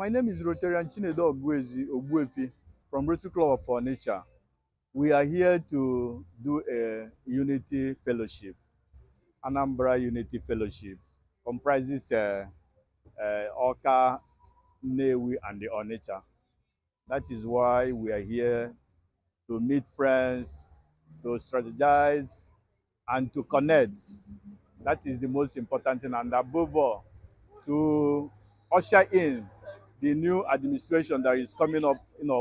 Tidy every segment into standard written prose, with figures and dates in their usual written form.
My name is Rotarian Chinedu Nwonu from Rotary Club of Onitsha. We are here to do a Unity Fellowship, Anambra Unity Fellowship, comprises Awka, Nnewi, and the Onitsha. That is why we are here to meet friends, to strategize, and to connect. That is the most important thing, and above all, to usher in the new administration that is coming up,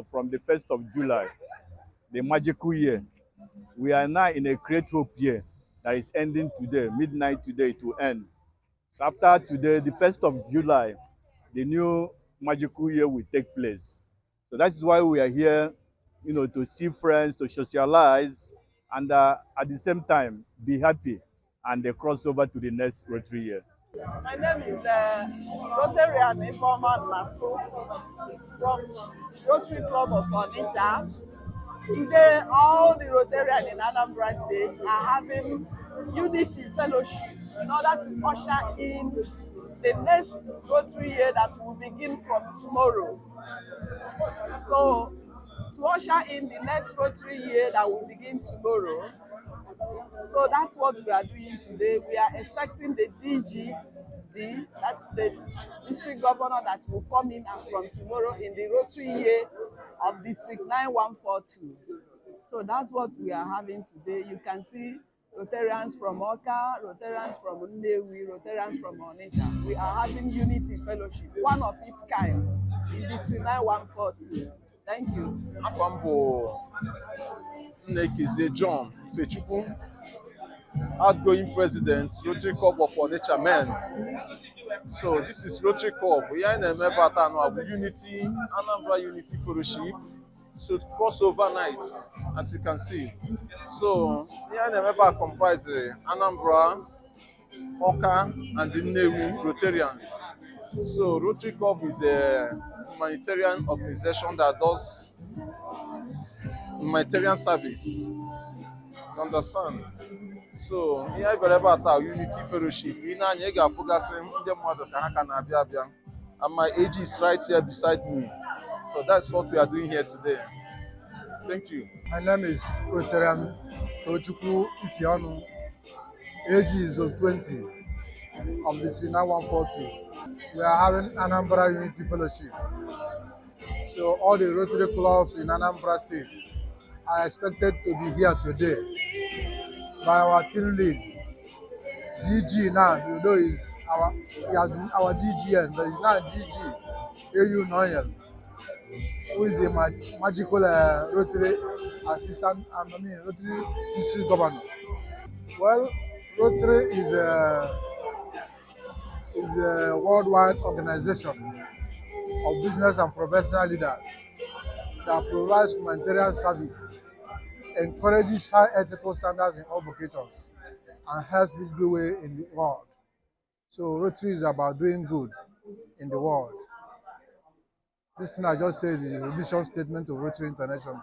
from the 1st of July, the magical year. We are now in a great hope year that is ending today, midnight today to end. So after today, the 1st of July, the new magical year will take place. So that is why we are here, to see friends, to socialize, and at the same time, be happy and cross over to the next Rotary Year. My name is Rotary Year from Rotary Club of Onitsha. Today, all the Rotarians in Anambra State are having Unity Fellowship in order to usher in the next Rotary Year that will begin from tomorrow. So, to usher in the next Rotary Year that will begin tomorrow, so that's what we are doing today. We are expecting the DG, that's the district governor that will come in as from tomorrow in the Rotary Year of District 9142. So that's what we are having today. You can see Rotarians from Awka, Rotarians from Nnewi, Rotarians from Onitsha. We are having Unity Fellowship, one of its kind, in District 9142. Thank you. Afambo Nneki John Ifechukwu, outgoing president, Rotary Club of Onitsha men. So this is Rotary Club. We are in a member of Unity, Anambra Unity Fellowship. So crossover night, as you can see. So we are in a member comprising Anambra, Awka, and the Nnewi Rotarians. So Rotary Club is a humanitarian organization that does humanitarian service. You understand? So here we are about our Unity Fellowship. And my age is right here beside me. So that's what we are doing here today. Thank you. My name is Rotarian Tochukwu Ifionu. Age is 20 of the Sina 140. We are having Anambra Unity Fellowship. So all the Rotary Clubs in Anambra State are expected to be here today by our team lead. DG now, he has been our DGN, but he's now DG, Nnonyelu, who is the magical Rotary assistant, Rotary district governor. Well, Rotary is a worldwide organization of business and professional leaders that provides humanitarian service, encourages high ethical standards in all vocations, and helps build the way in the world. So Rotary is about doing good in the world. This thing I just said is a mission statement of Rotary International.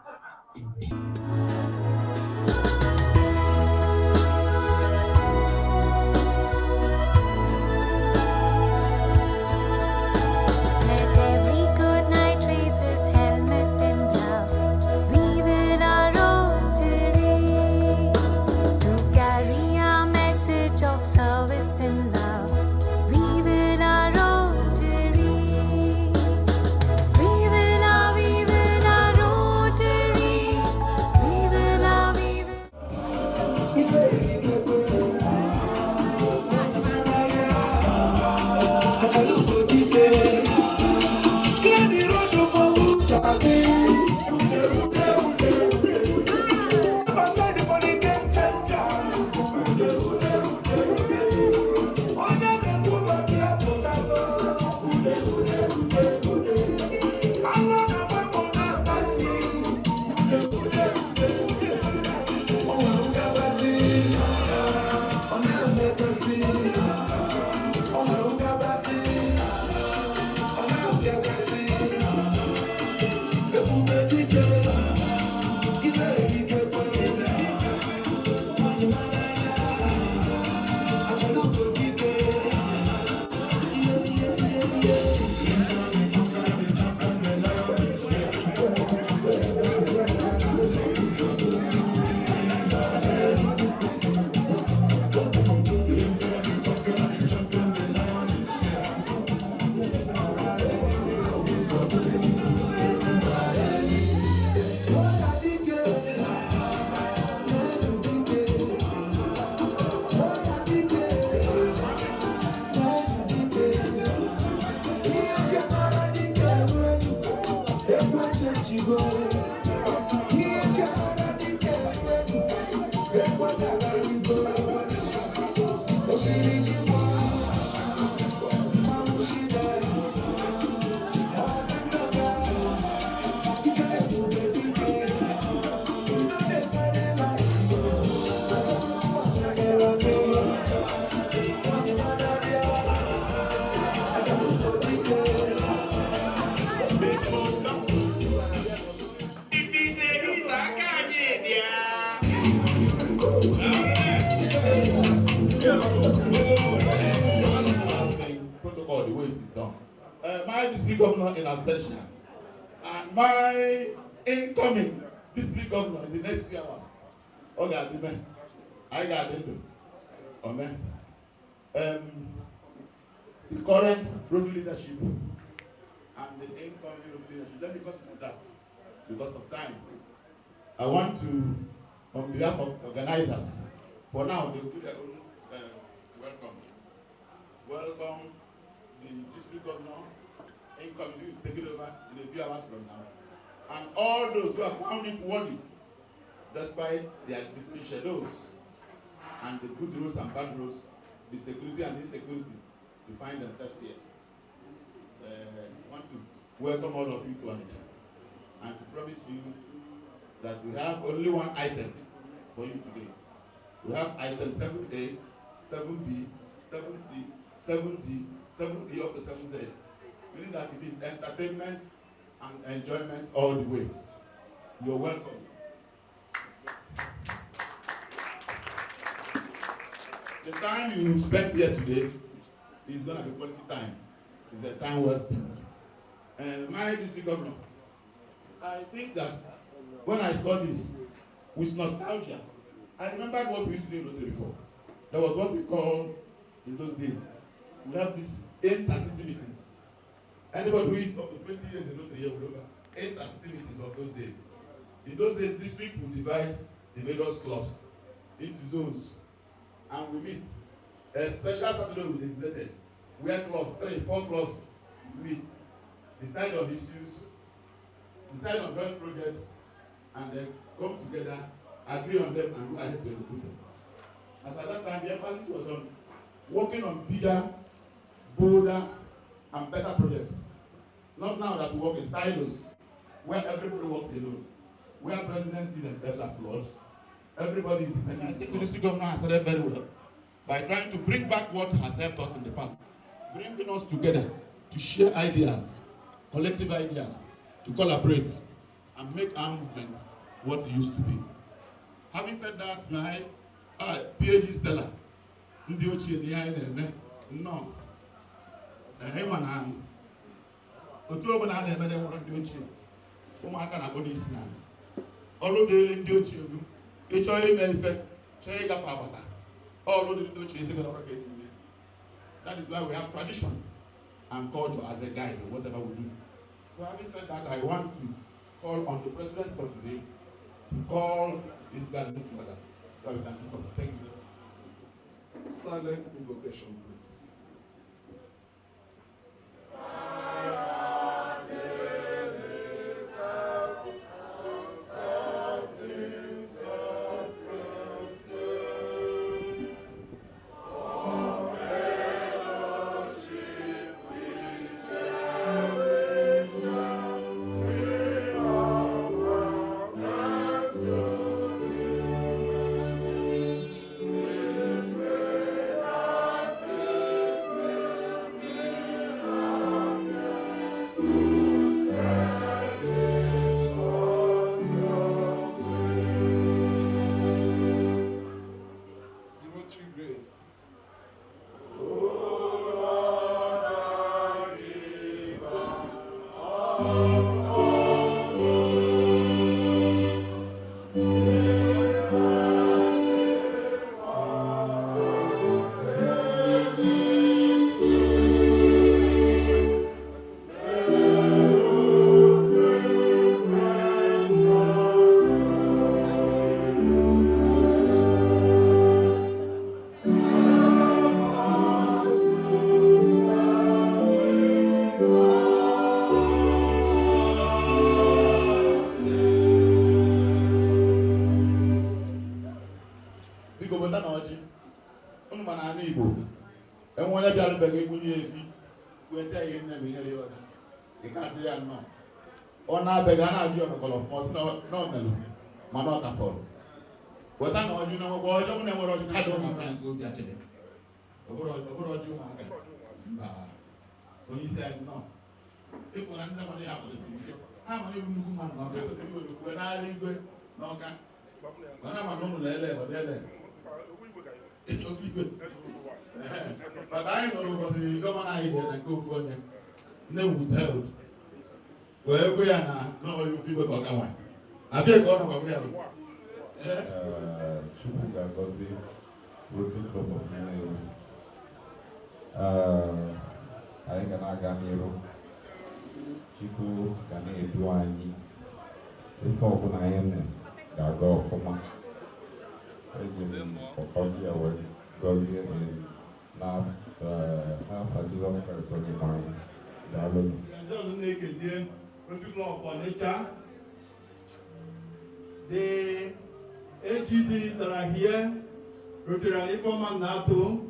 way it is done. My district governor in absentia and my incoming district governor in the next few hours. Okay, amen. I got it. Amen. The current Rotary leadership and the incoming Rotary leadership. Let me continue that because of time. I want to, on behalf of organizers, for now they will do their own welcome. Welcome the district governor, incoming, who is taking over in a few hours from now. And all those who have found it worthy, despite their different shadows and the good roads and bad roads, the security and insecurity, to find themselves here. I want to welcome all of you to Onitsha and to promise you that we have only one item for you today. We have item 7A, 7B, 7C, 7D, 7E up to 7Z, meaning that it is entertainment and enjoyment all the way. You're welcome. The time you spent here today is going to be quality time. It's a time well spent. And my district governor, I think that when I saw this with nostalgia, I remembered what we used to do in Rotary before. There was what we call, in those days, we have these intercity meetings. Anybody who is up to 20 years in Rotary Year will remember intercity meetings of those days. In those days, district would divide the various clubs into zones, and we meet. A special Saturday we designated, where clubs, 3, 4 clubs meet, decide on issues, decide on joint projects, and then come together, agree on them, and go ahead to execute them. As at that time, the emphasis was on working on bigger, bolder, and better projects. Not now that we work in silos, where everybody works alone, where presidents see themselves as lords. Everybody is dependent. I think the district governor has said very well by trying to bring back what has helped us in the past, bringing us together to share ideas, collective ideas, to collaborate and make our movement what it used to be. Having said that, my PhD Stella, ndị ochie dị anyị na-eme nnọọ ịma na otu ọbụla a na-eme nwere ndị ochie ụmụaka na-akpọ n'isi na ọrụ dịrị ndị ochie ego ịchọọ ime ife chọọ ịgafe agbata ọrụ dịrị ndị ochie isi gara ọrụ ka esi eme. That is why we have tradition and culture as a guide in whatever we do. So having said that, I want to call on the presidents for today to call this gathering together so we can think of. Thank you. Silent invocation, please. Begana do on of most no Manoka for. What I know, you know, boy, don't know what I don't know, and go get it. When you said no, people are never this thing. How many women when I leave, no, when I'm a normal, But I know because the governor is and go for them. No withheld. Where we are now, no you people go come. I be going over here. Chukwuka Gozi, Rotary Club of Nnewi. Anyị ga na-aga n'iru. Chukwu ga na-edu anyị. Ife ọbụla anyị ga-aga ọfụma. Eji m ọkọchị ya wee gọzie n'afa Jizọs Kraịst onye nwe anyị. Daalụ. Rotary Club of Onitsha. The AGDs that are here, Rotary Informal NATO,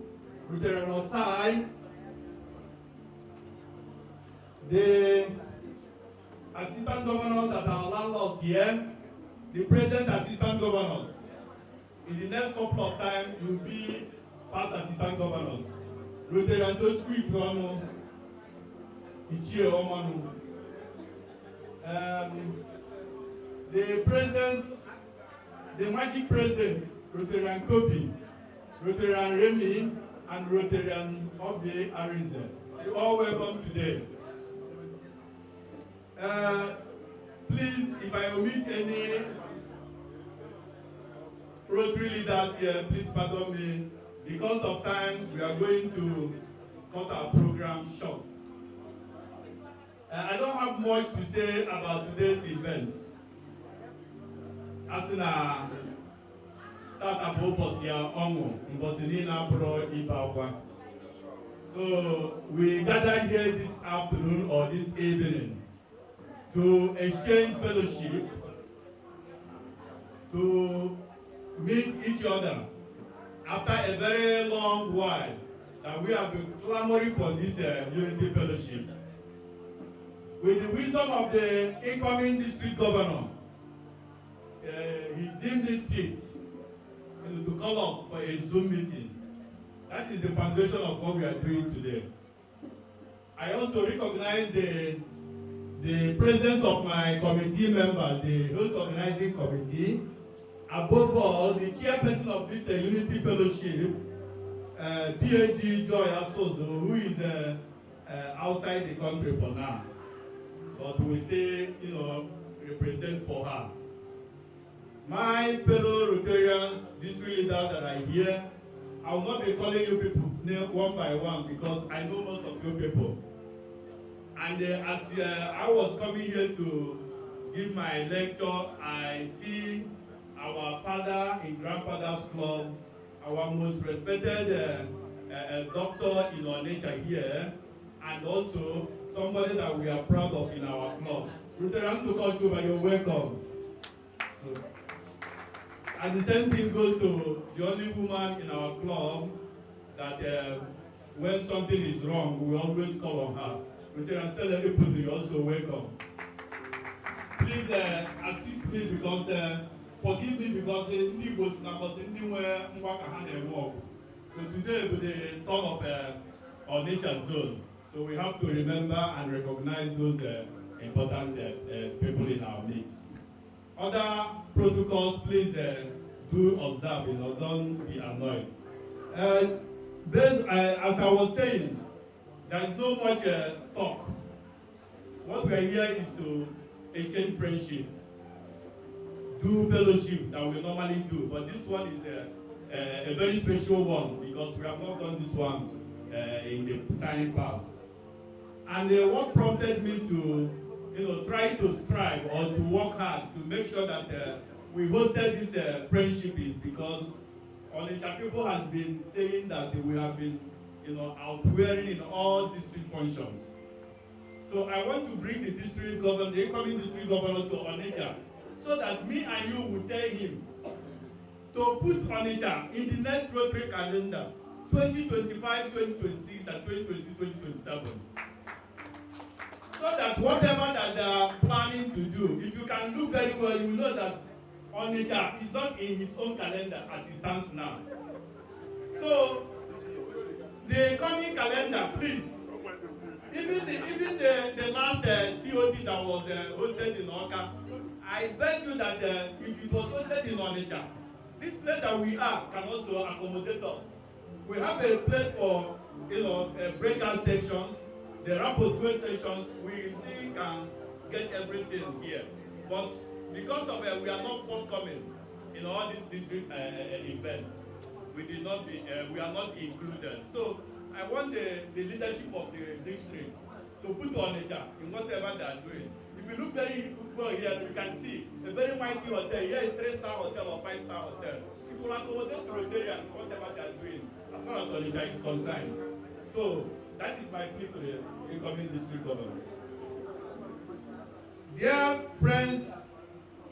Rotary Osai, the assistant governors that are landlords here, the present assistant governors. In the next couple of time, you will be past assistant governors. Rotary Antochukwu Ifeonu, Ichie Omanu. The presidents, the magic presidents, Rotarian Kobi, Rotarian Remy, and Rotarian Awka Irresistible. You all welcome today. Please, if I omit any Rotary leaders here, please pardon me. Because of time, we are going to cut our program short. I don't have much to say about today's event. As in a Tata Bobosia Ongo, Mbosinina Pro Ibawwa. So we gathered here this afternoon or this evening to exchange fellowship, to meet each other after a very long while that we have been clamoring for this Unity Fellowship. With the wisdom of the incoming district governor, he deemed it fit to call us for a Zoom meeting. That is the foundation of what we are doing today. I also recognize the presence of my committee member, the host organizing committee. Above all, the chairperson of this Unity Fellowship, PhD Joy Asozo, who is outside the country for now. But we stay, represent for her. My fellow Rotarians, district leaders that are here, I will not be calling you people one by one because I know most of you people. And as I was coming here to give my lecture, I see our father in Grandfather's Club, our most respected doctor in Onitsha here, and also somebody that we are proud of in our club. Rotarians to culture, but you're welcome. So, and the same thing goes to the only woman in our club that when something is wrong, we always call on her. Rotarians tell everybody you're also welcome. Please assist me because, forgive me because Ndi was somewhere. So today will be the turn of our nature zone. So we have to remember and recognize those important people in our midst. Other protocols, please do observe, don't be annoyed. As I was saying, there is no much talk. What we are here is to exchange friendship, do fellowship that we normally do, but this one is a very special one because we have not done this one in the time past. And what prompted me to try to strive or to work hard to make sure that we hosted this friendship is because Onitsha people has been saying that we have been outwearing in all district functions. So I want to bring the district governor, the incoming district governor to Onitsha so that me and you will tell him to put Onitsha in the next Rotary calendar 2025, 2026 and 2026, 2027. So that whatever that they are planning to do, if you can look very well, you will know that Onitsha is not in his own calendar as it stands now. So the coming calendar, please, even the last COT that was hosted in Awka, I bet you that if it was hosted in Onitsha, this place that we are can also accommodate us. We have a place for, breakout sections, the rapporteur sections. We still can get everything here, but because of we are not forthcoming in all these district events, we are not included. So I want the leadership of the district to put Onitsha in whatever they are doing. If you look very well here, you can see a very mighty hotel. Here is 3-star hotel or 5-star hotel. It will accommodate Rotarians, whatever they are doing, as far as Onitsha is concerned. So that is my plea to the incoming district governor. Dear friends,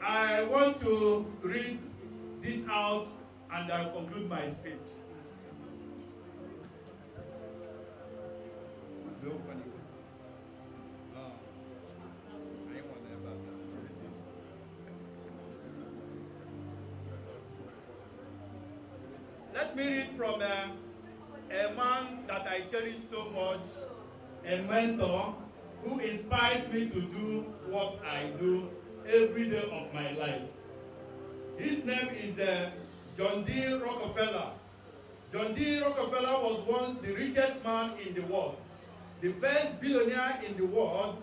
I want to read this out and I'll conclude my speech. Let me read from a man that I cherish so much, a mentor who inspires me to do what I do every day of my life. His name is John D. Rockefeller. John D. Rockefeller was once the richest man in the world, the first billionaire in the world.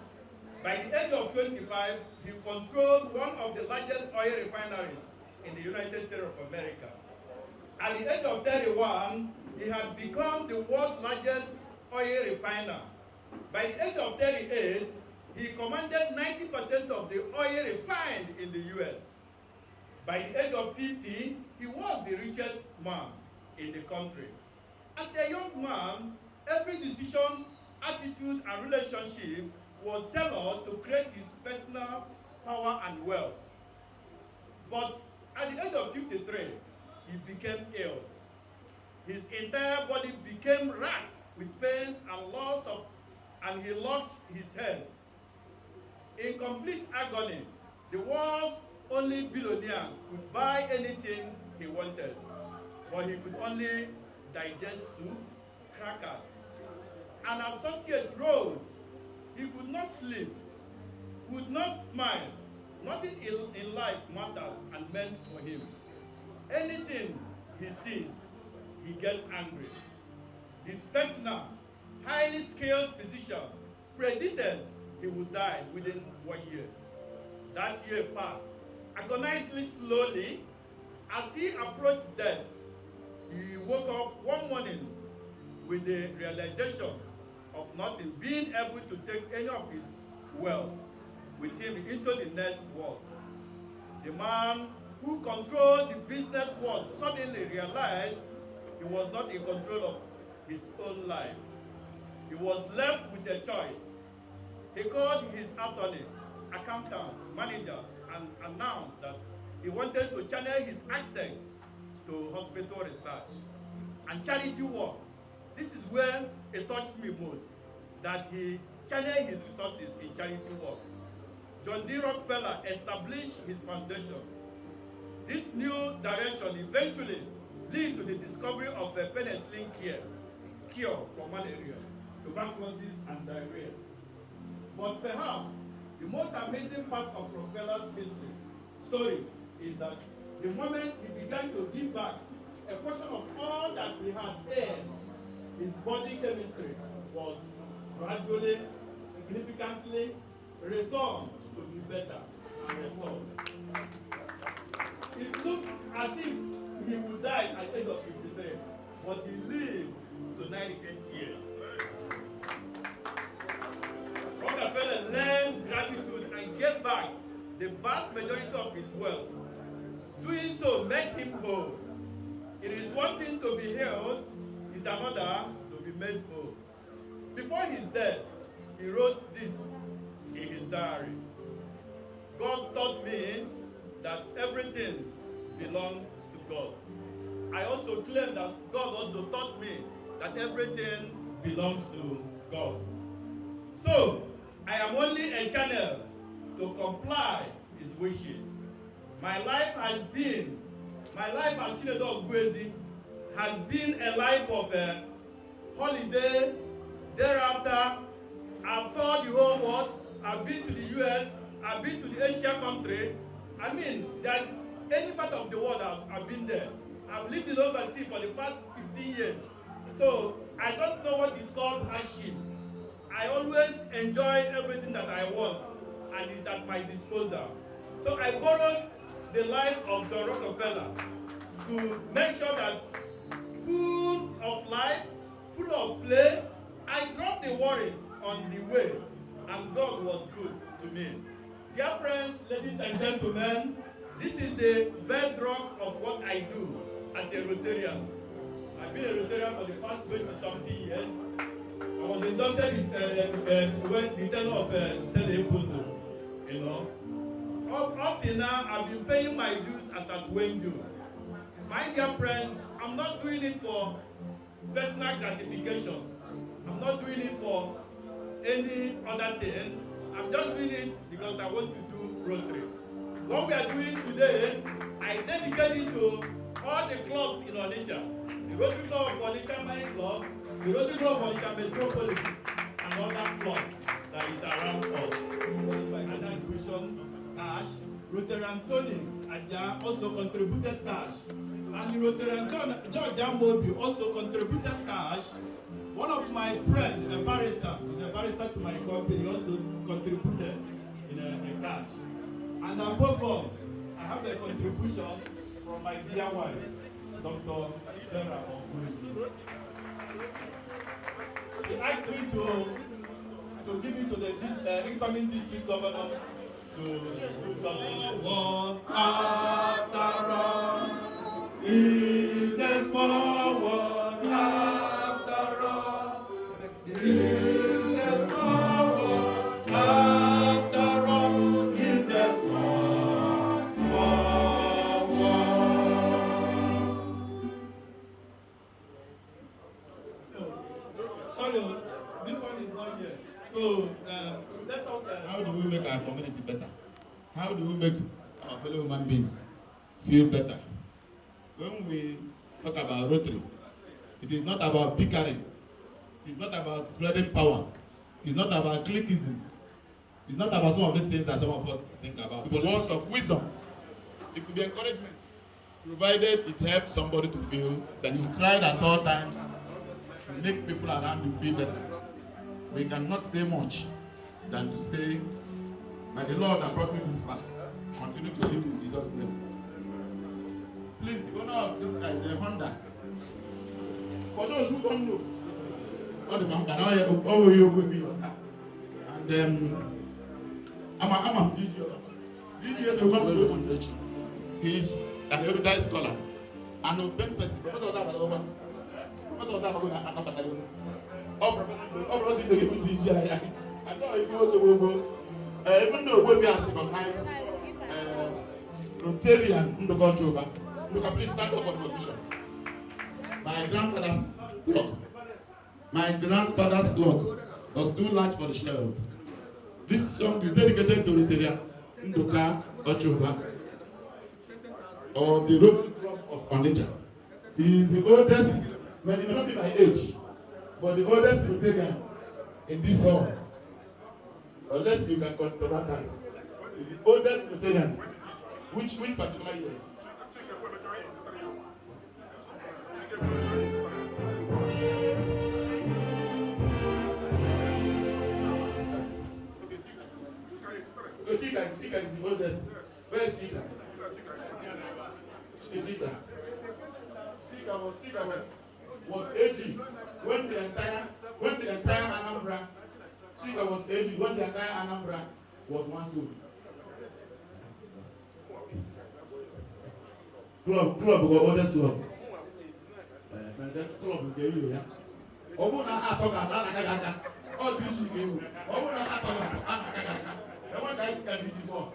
By the age of 25, he controlled one of the largest oil refineries in the United States of America. At the age of 31, he had become the world's largest oil refiner. By the age of 38, he commanded 90% of the oil refined in the US. By the age of 50, he was the richest man in the country. As a young man, every decision, attitude, and relationship was tailored to create his personal power and wealth. But at the age of 53, he became ill. His entire body became racked with pains and he lost his health. In complete agony, the world's only billionaire could buy anything he wanted, but he could only digest soup, crackers. An associate wrote, he could not sleep, would not smile. Nothing in life matters and meant for him. Anything he sees, he gets angry. His personal, highly skilled physician predicted he would die within 1 year. That year passed. Agonizingly slowly, as he approached death, he woke up one morning with the realization of nothing, being able to take any of his wealth with him into the next world. The man who controlled the business world suddenly realized he was not in control of his own life. He was left with a choice. He called his attorney, accountants, managers, and announced that he wanted to channel his access to hospital research and charity work. This is where it touched me most, that he channeled his resources in charity work. John D. Rockefeller established his foundation. This new direction eventually led to the discovery of a penicillin cure for malaria, tuberculosis, and diarrhea. But perhaps the most amazing part of Rockefeller's story is that the moment he began to give back a portion of all that he had earned, his body chemistry was gradually, significantly returned to be better and restored. It looks as if he would die at the age of 53, but he lived to 98 years. Rockefeller learned gratitude and gave back the vast majority of his wealth. Doing so made him whole. It is one thing to be healed, it is another to be made whole. Before his death, he wrote this in his diary. God taught me that everything belongs to God. I also claim that God also taught me that everything belongs to God. So, I am only a channel to comply his wishes. My life as Chinedu Nwonu has been a life of a holiday. Thereafter, I've toured the whole world. I've been to the US, I've been to the Asia country. I mean, there's any part of the world I've been there. I've lived in overseas for the past 15 years. So I don't know what is called hardship. I always enjoy everything that I want and is at my disposal. So I borrowed the life of John Rockefeller to make sure that full of life, full of play, I dropped the worries on the way, and God was good to me. Dear friends, ladies and gentlemen, this is the bedrock of what I do as a Rotarian. I've been a Rotarian for the past 20-something years. I was inducted when the tenure of Stella Puno, you know. Up till now, I've been paying my dues as at Wenju. My dear friends, I'm not doing it for personal gratification. I'm not doing it for any other thing. I'm just doing it because I want to do Rotary. What we are doing today, I dedicate it to all the clubs in Onitsha. The Rotary Club of Onitsha Main Club, the Rotary Club of Onitsha Metropolis, and other clubs that is around us. Another division, cash. Rotarian Tony Aja also contributed cash. And the Rotarian George Amobi also contributed cash. One of my friends, a barrister, is a barrister to my company, also contributed in a cash. And above all, I have a contribution from my dear wife, Dr. Sarah Okurisi. He asked me to give it to the incoming district governor to do justice. One after all, is there forward after all? Is there forward after all? Is there forward? Sorry, this one is not here. So let us. How do we make our community better? How do we make our fellow human beings feel better? When we talk about Rotary, it is not about bickering. It is not about spreading power. It is not about cliquism. It is not about some of these things that some of us think about. But words of wisdom. It could be encouragement, provided it helps somebody to feel that you tried at all times to make people around you feel better. We cannot say much than to say, by the Lord that brought me this far, continue to live in Jesus' name. Please, the owner of this guy is a Honda. For those who don't know, all the bank and all you will be Honda. And I'm a DJ. DJ to come to Onitsha. He's an erudite scholar, an open person. Professor Zaba, all professors to give DJ. I thought if you go to go, even though we have recognized Rotarian in the country, you can please stand up for the position. My grandfather's clock was too large for the shelf. This song is dedicated to Rotarian Ndoka Ochoba of the Rotary Club of Onitsha. He is the oldest, well, he may not be my age, but the oldest Rotarian in this hall. Unless you can control that. He is the oldest Rotarian. Which particular year? Chika is the oldest. Where is Chika? Chika was aging when the entire Anambra. Chika was aging when the entire Anambra was one soul. Club was oldest club. That club is there. Obu na atoga ana. All this you. Obu na atoga. I want guys to can do more.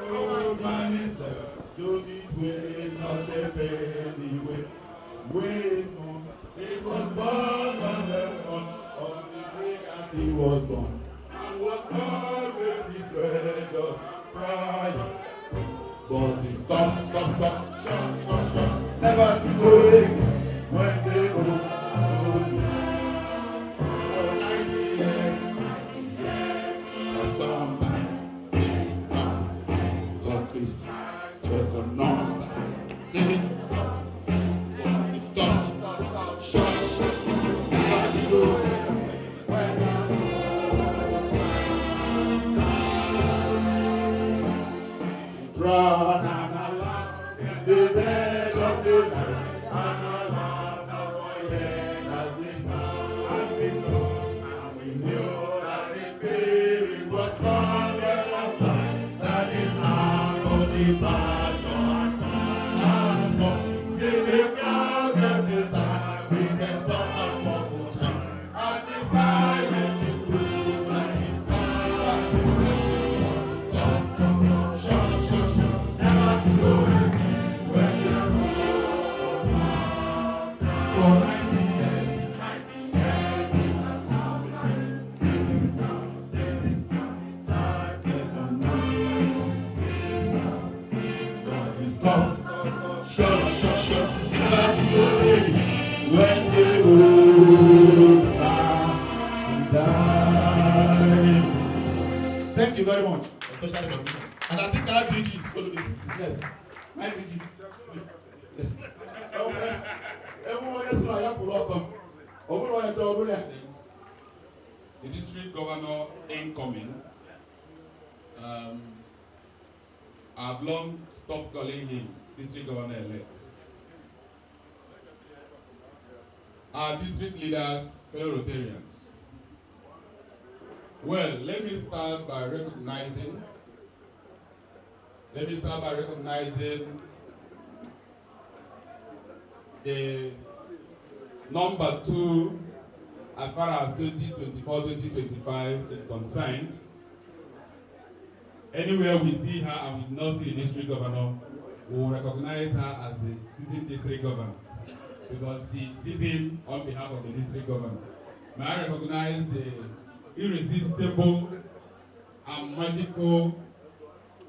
Oh, man, don't it wait, not a penny wait. Wait, no. It was born on the day that he was born. And was always his red of pride. But he stop, shut. Never to go again when they go. For 90 years, somebody. Check the north. Thank you very much for special recognition. And I think our DG is going to be next. My DG. The district governor incoming, I've long stopped calling him district governor elect. Our district leaders, fellow Rotarians. Well, let me start by recognizing the number 2 as far as 2024-2025 is concerned. Anywhere we see her and we do not see the district governor, we will recognize her as the sitting district governor because she's sitting on behalf of the district governor. May I recognize the irresistible and magical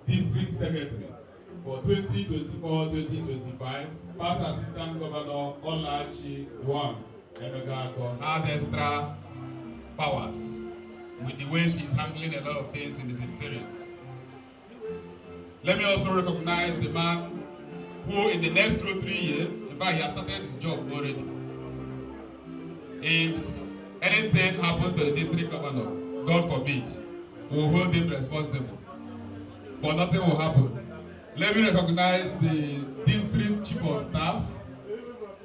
district secretary for 2024-2025, past assistant governor Chinedu Nwonu Principal has extra powers with the way she's handling a lot of things in the secretariat. Let me also recognize the man who in the next Rotary Year, in fact he has started his job already. If anything happens to the district governor, God forbid, we will hold him responsible. But nothing will happen. Let me recognize the district chief of staff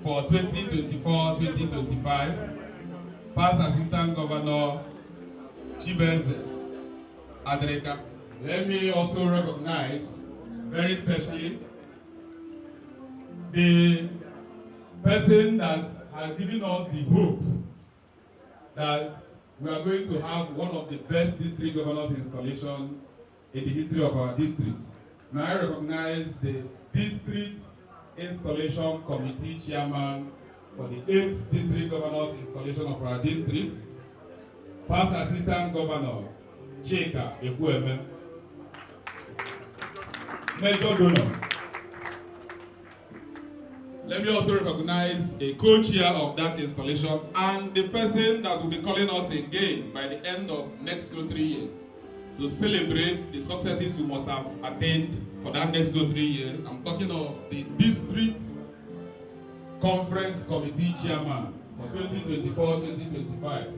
for 2024-2025, past assistant governor Chibeze Adreka. Let me also recognize very specially the person that has given us the hope that we are going to have one of the best district governors installation in the history of our district. May I recognize the district installation committee chairman for the 8th district governors installation of our district, past assistant governor Chika Ekweme, major donor. Let me also recognize a co-chair of that installation and the person that will be calling us again by the end of next Rotary Year to celebrate the successes we must have attained for that next Rotary Year. I'm talking of the District Conference Committee Chairman for 2024-2025,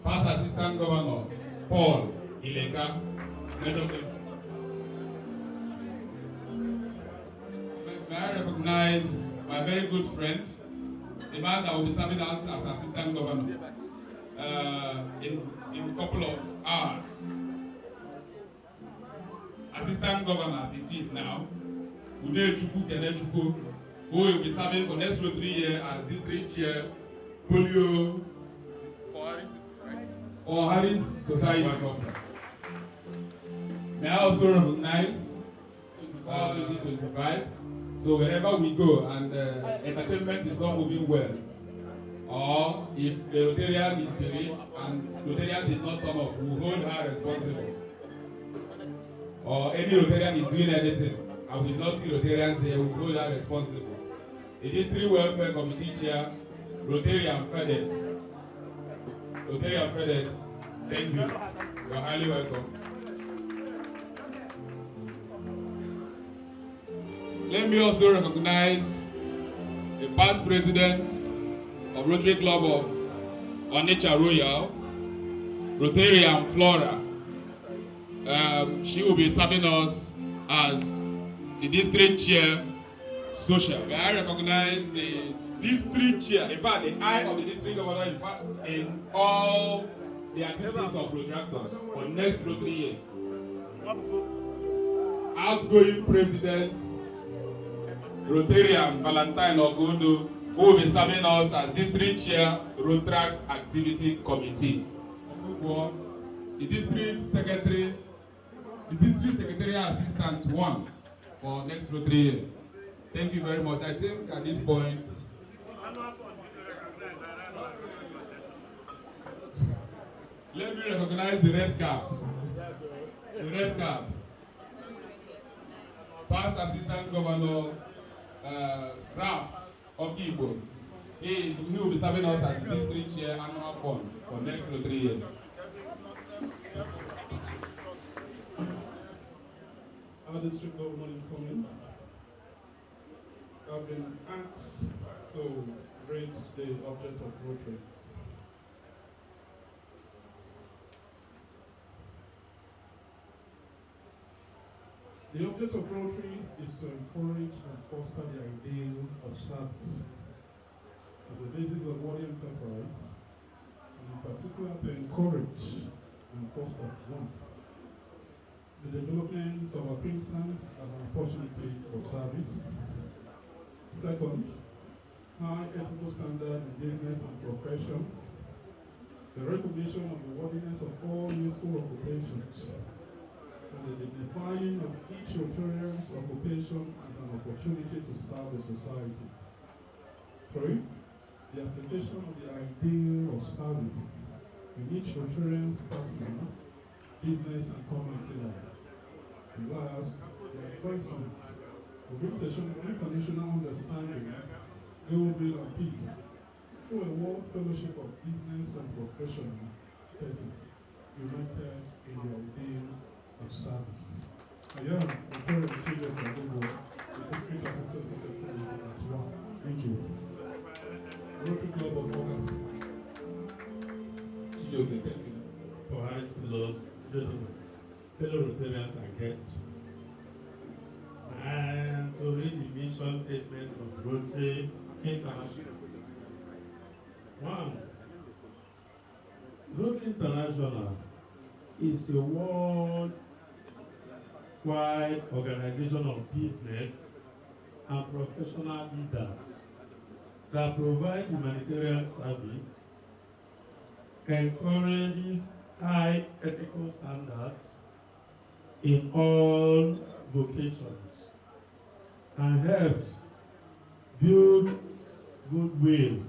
past Assistant Governor Paul Ileka. May I recognize my very good friend, the man that will be serving out as Assistant Governor in a couple of hours. Assistant Governor as it is now, Nnonyelu, who will be serving for next Rotary Year as District Chair, Polio or Harris Society Officer. May I also recognize 2025. So wherever we go and entertainment is not moving well, or if the Rotarian is bereaved and Rotarian did not come up, we will hold her responsible. Or any Rotarian is doing anything and we not see Rotarians there, we will hold her responsible. The District Welfare Committee Chair, Rotarian Fedets. Rotarian Fedets, thank you. You are highly welcome. Let me also recognize the past president of Rotary Club of Onitsha Royal, Rotarian Flora. She will be serving us as the district chair social. May I recognize the district chair, in fact the eye of the district governor in fact in all the activities of Rotaractors for next Rotary Year. outgoing president, Rotarian Valentine Ogundu, who will be serving us as district chair, Rotary Activity Committee. The district secretary, the district secretarial assistant 1 for next Rotary Year. Thank you very much. I think at this point, let me recognize the red cap. The red cap. Past Assistant Governor Ralph Okibo. He will be serving us as district chair annual fund for next Rotary Year. Our district governor incoming. I've been asked to read the object of Rotary. The object of Rotary is to encourage and foster the ideal of service as the basis of worthy enterprise, and in particular to encourage and foster one, the development of acquaintance as an opportunity for service. Second, high ethical standard in business and profession, the recognition of the worthiness of all useful occupations, and the dignifying of each Rotarian's occupation as an opportunity to serve the society. Three, the application of the ideal of service in each Rotarian's personal, business, and community life. And last, the advancement of international understanding, goodwill, and peace through a world fellowship of business and professional persons united in the ideal of service. I am the current Chinedu Nwonu, the District Assistant Secretary at 1. Thank you. Rotary Club of Awka. Thank you. For Harris Pillows, fellow Rotarians and guests, and to read the mission statement of Rotary International. 1. Rotary International is a worldwide organization of business and professional leaders that provide humanitarian service, encourages high ethical standards in all vocations, and helps build goodwill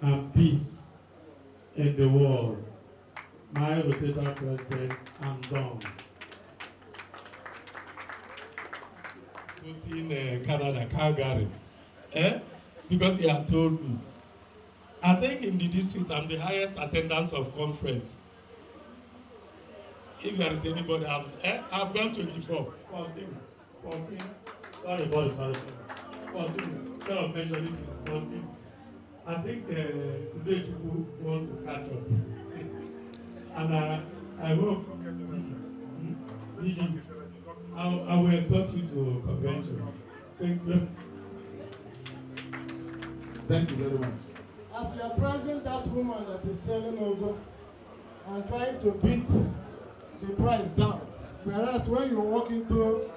and peace in the world. My rotator president, I'm done. In Canada, Calgary, because he has told me. I think in the district I'm the highest attendance of conference. If there is anybody, I've gone 24. 14. Sorry. 14. Instead of mentioning 14. I think today people want to catch up. And I hope I will escort you to convention. Thank you. Thank you very much. As you are praising that woman that is selling over and trying to beat the price down, whereas when you walk into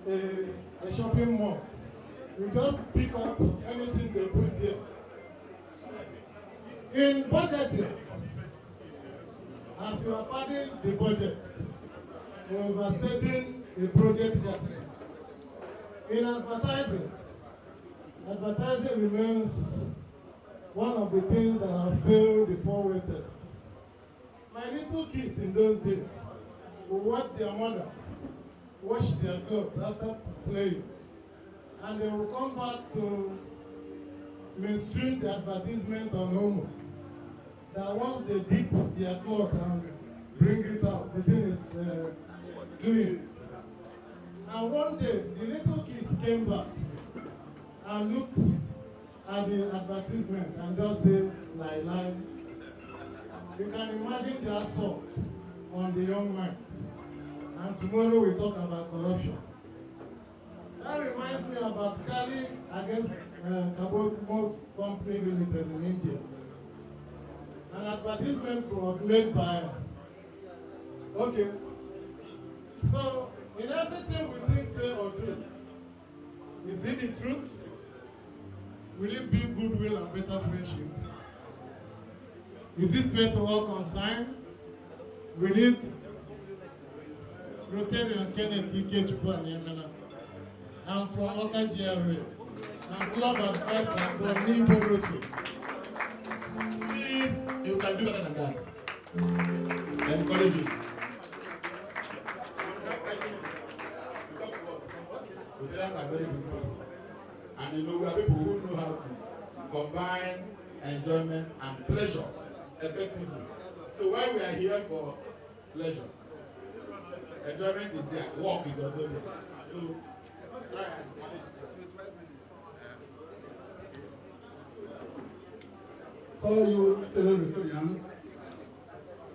a shopping mall, you just pick up anything they put there. In budgeting, as you are padding the budget, you are overstating the project cost. In advertising remains one of the things that have failed the four-way test. My little kids in those days will watch their mother wash their clothes after playing, and they will come back to mainstream the advertisement on Homo. That once they dip their cloth and bring it out, the thing is clean. And one day, the little kids came back and looked at the advertisement and just say, lie. You can imagine the assault on the young minds. And tomorrow we talk about corruption. That reminds me about Kali against Kabotmo's Company Limited in India. An advertisement was made by, okay. So In everything we think, say, or do, is it the truth? Will it build goodwill and better friendship? Is it fair to all concerned? Will it Rotarian Kenneth Nnonyelu? I'm from Awka GRA. I'm club advisor for Nnonyelu Rotary. Please, you can do better than that. I encourage you. Rotarians are very good. And you know, we are people who know how to combine enjoyment and pleasure effectively. So while we are here for pleasure, enjoyment is there, work is also there. So try and manage. All you fellow Rotarians,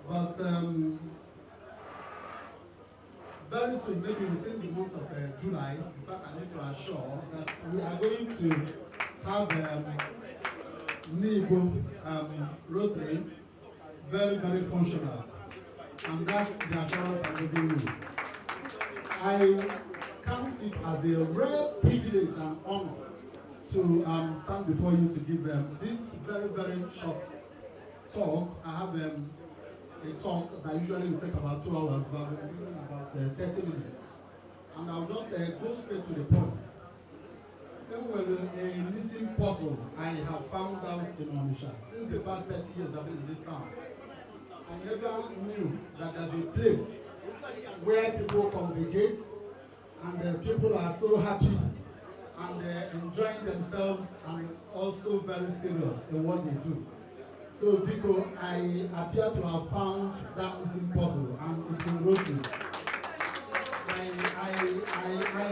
but very soon, maybe within the month of July, in fact, I need to assure that we are going to have Nnonyelu Rotary very, very functional. And that's the assurance I'm giving you. I count it as a rare privilege and honor to stand before you to give this very, very short talk. I have a talk that usually will take about 2 hours, but we're doing about 30 minutes. And I'll just go straight to the point. Then when a missing puzzle I have found out in Onitsha. Since the past 30 years I've been in this town, I never knew that there's a place where people congregate and people are so happy and enjoying themselves and also very serious in what they do. So because I appear to have found that missing puzzle and it's in Rotary. I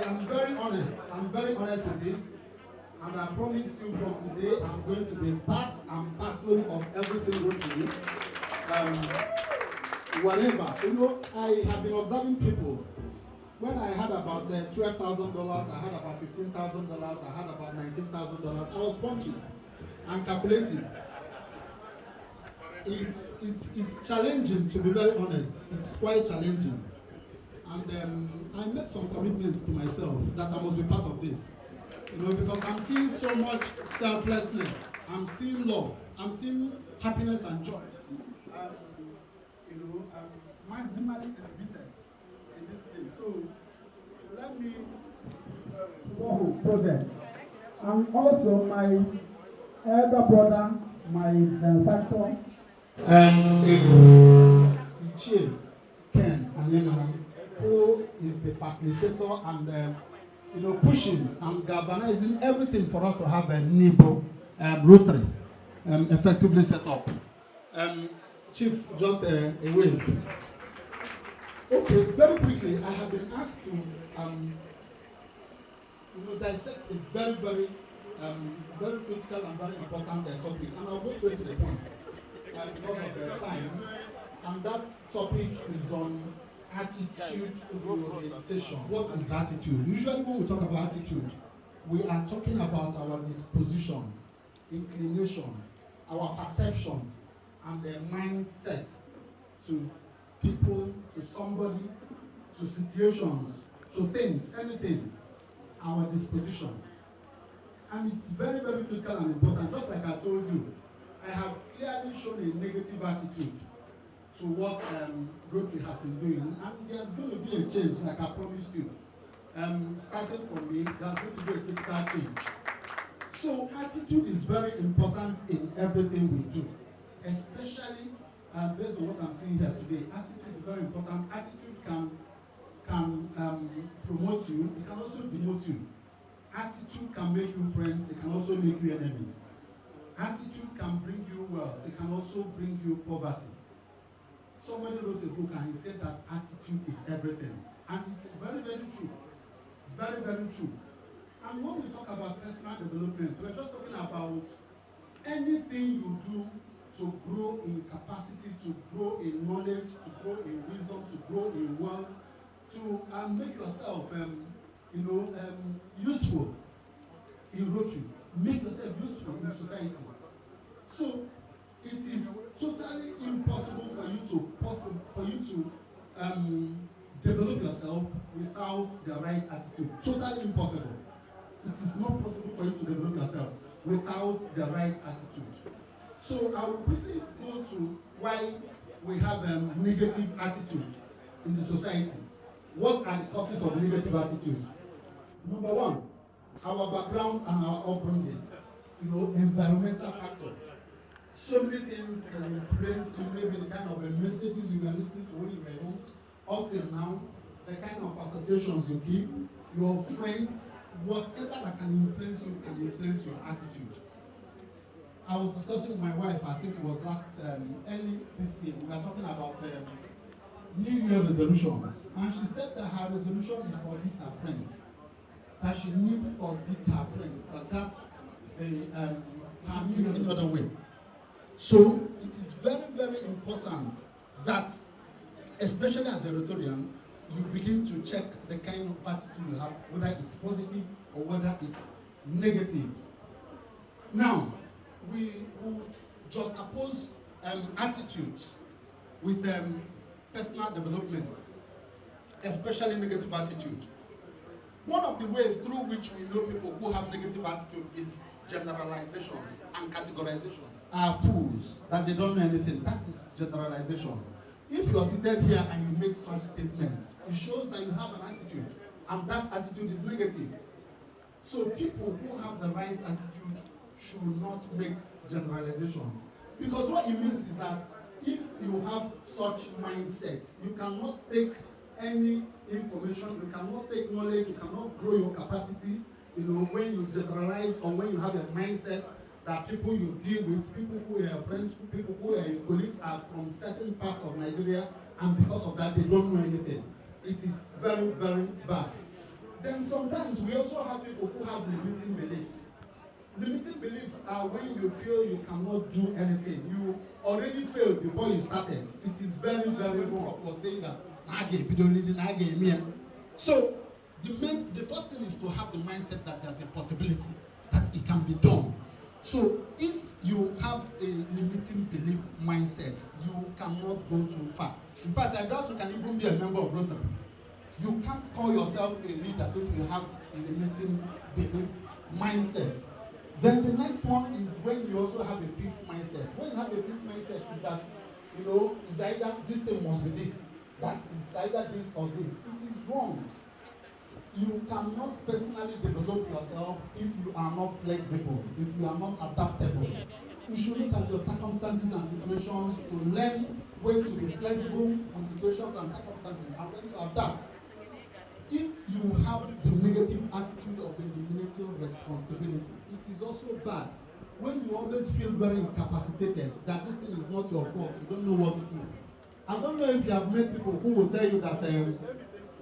am very honest. I'm very honest with this. And I promise you from today I'm going to be part and parcel of everything Rotary. Whatever. You know, I have been observing people. When I had about $12,000, I had about $15,000, I had about $19,000, I was punching and calculating. It's challenging, to be very honest. It's quite challenging. And I made some commitments to myself that I must be part of this. You know, because I'm seeing so much selflessness. I'm seeing love. I'm seeing happiness and joy. You know, maximally exhibited in this place. So let me project. And also my elder brother, my benefactor, Ichie Ken Anema, who is the facilitator and you know, pushing and galvanizing everything for us to have a Nnonyelu Rotary effectively set up. Chief, just a wave. Okay, very quickly, I have been asked to you know, dissect a very, very critical and very important topic, and I'll go straight to the point because of time. And that topic is on attitude orientation. What is attitude? Usually when we talk about attitude, we are talking about our disposition, inclination, our perception, and their mindset to people, to somebody, to situations, to things, anything, our disposition. And it's very, very critical and important. Just like I told you, I have clearly shown a negative attitude to what Rotary has been doing, and there's going to be a change, like I promised you. Starting from me, there's going to be a critical change. So attitude is very important in everything we do, especially based on what I'm seeing here today. Attitude is very important. Attitude can promote you, it can also demote you. Attitude can make you friends, it can also make you enemies. Attitude can bring you wealth, it can also bring you poverty. Somebody wrote a book and he said that attitude is everything. And it's very, very true. Very, very true. And when we talk about personal development, we're just talking about anything you do to grow in capacity, to grow in knowledge, to grow in wisdom, to grow in wealth, to make yourself useful in Rotary. Make yourself useful in society. So it is totally impossible for you to develop yourself without the right attitude. Totally impossible. It is not possible for you to develop yourself without the right attitude. So I will quickly go to why we have a negative attitude in the society. What are the causes of negative attitude? Number one, our background and our upbringing. Environmental factor. So many things can influence you, maybe the kind of messages you were listening to when you were young, up till now, the kind of associations you keep, your friends, whatever that can influence you can influence your attitude. I was discussing with my wife, I think it was early this year, we were talking about New Year resolutions, and she said that her resolution is to audit her friends, that she needs to audit her friends, that's her New Year in another way. So it is very, very important that, especially as a Rotarian, you begin to check the kind of attitude you have, whether it's positive or whether it's negative. Now, we would just oppose attitudes with personal development, especially negative attitude. One of the ways through which we know people who have negative attitude is generalizations and categorizations. Are fools that they don't know anything. That is generalization. If you are seated here and you make such statements, it shows that you have an attitude, and that attitude is negative. So people who have the right attitude should not make generalizations. Because what it means is that if you have such mindsets, you cannot take any information, you cannot take knowledge, you cannot grow your capacity, when you generalize or when you have a mindset that people you deal with, people who are friends, people who are your colleagues are from certain parts of Nigeria, and because of that they don't know anything. It is very, very bad. Then sometimes we also have people who have limiting beliefs. Limiting beliefs are when you feel you cannot do anything. You already failed before you started. It is very, very wrong for saying that. So the first thing is to have the mindset that there's a possibility that it can be done. So if you have a limiting belief mindset, you cannot go too far. In fact, I doubt you can even be a member of Rotary. You can't call yourself a leader if you have a limiting belief mindset. Then the next one is when you also have a fixed mindset. When you have a fixed mindset is that, it's either this thing must be this, that is either this or this. It is wrong. You cannot personally develop yourself if you are not flexible, if you are not adaptable. You should look at your circumstances and situations to learn when to be flexible with situations and circumstances and when to adapt. If you have the negative attitude of eliminating responsibility, it is also bad. When you always feel very incapacitated, that this thing is not your fault, you don't know what to do. I don't know if you have met people who will tell you that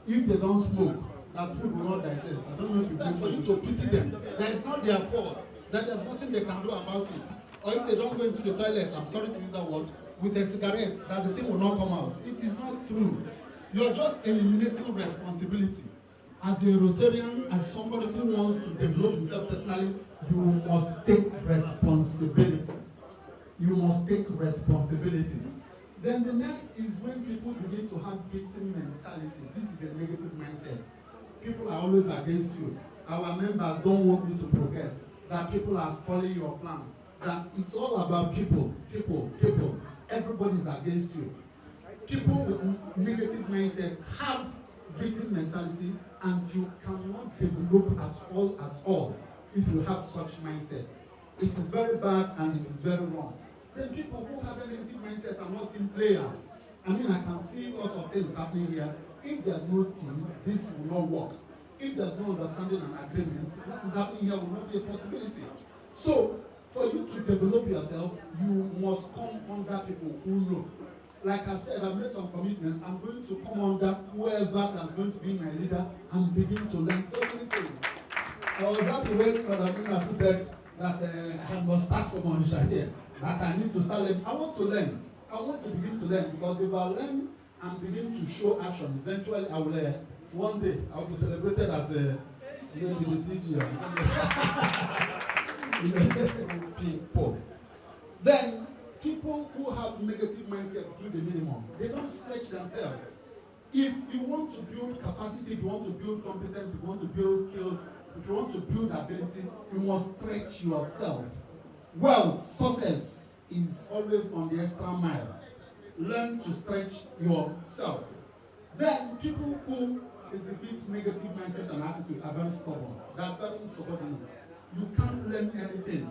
if they don't smoke, that food will not digest. I don't know if you can, for you to pity them. That is not their fault. That there's nothing they can do about it. Or if they don't go into the toilet, I'm sorry to use that word, with a cigarette, that the thing will not come out. It is not true. You're just eliminating responsibility. As a Rotarian, as somebody who wants to develop himself personally, you must take responsibility. You must take responsibility. Then the next is when people begin to have victim mentality. This is a negative mindset. People are always against you. Our members don't want you to progress. That people are spoiling your plans. That it's all about people. Everybody's against you. People with negative mindsets have victim mentality, and you cannot develop at all if you have such mindsets. It is very bad and it is very wrong. Then people who have a negative mindset are not team players. I can see lots of things happening here. If there's no team, this will not work. If there's no understanding and agreement, what is happening here will not be a possibility. So, for you to develop yourself, you must come under people who know. Like I said, I've made some commitments. I'm going to come under whoever that's going to be my leader and begin to learn so many things. I was happy when Madam said that I must start from Onitsha here, that I need to start learning. I want to learn. I want to begin to learn, because if I learn and begin to show action, eventually I will, one day, I will be celebrated as a DJ people. Then, people who have negative mindset do the minimum. They don't stretch themselves. If you want to build capacity, if you want to build competence, if you want to build skills, if you want to build ability, you must stretch yourself. Wealth, success is always on the extra mile. Learn to stretch yourself. Then people who exhibit negative mindset and attitude are very stubborn. They are very subordinate. You can't learn anything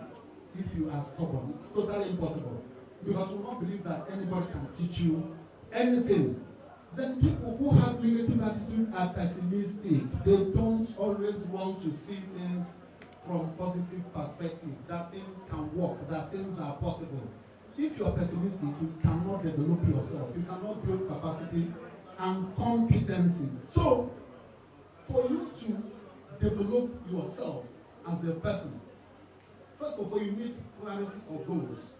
if you are stubborn. It's totally impossible. Because you will not believe that anybody can teach you anything. Then people who have negative attitude are pessimistic. They don't always want to see things from positive perspective, that things can work, that things are possible. If you're pessimistic, you cannot develop yourself. You cannot build capacity and competencies. So, for you to develop yourself as a person, first of all, you need clarity of goals.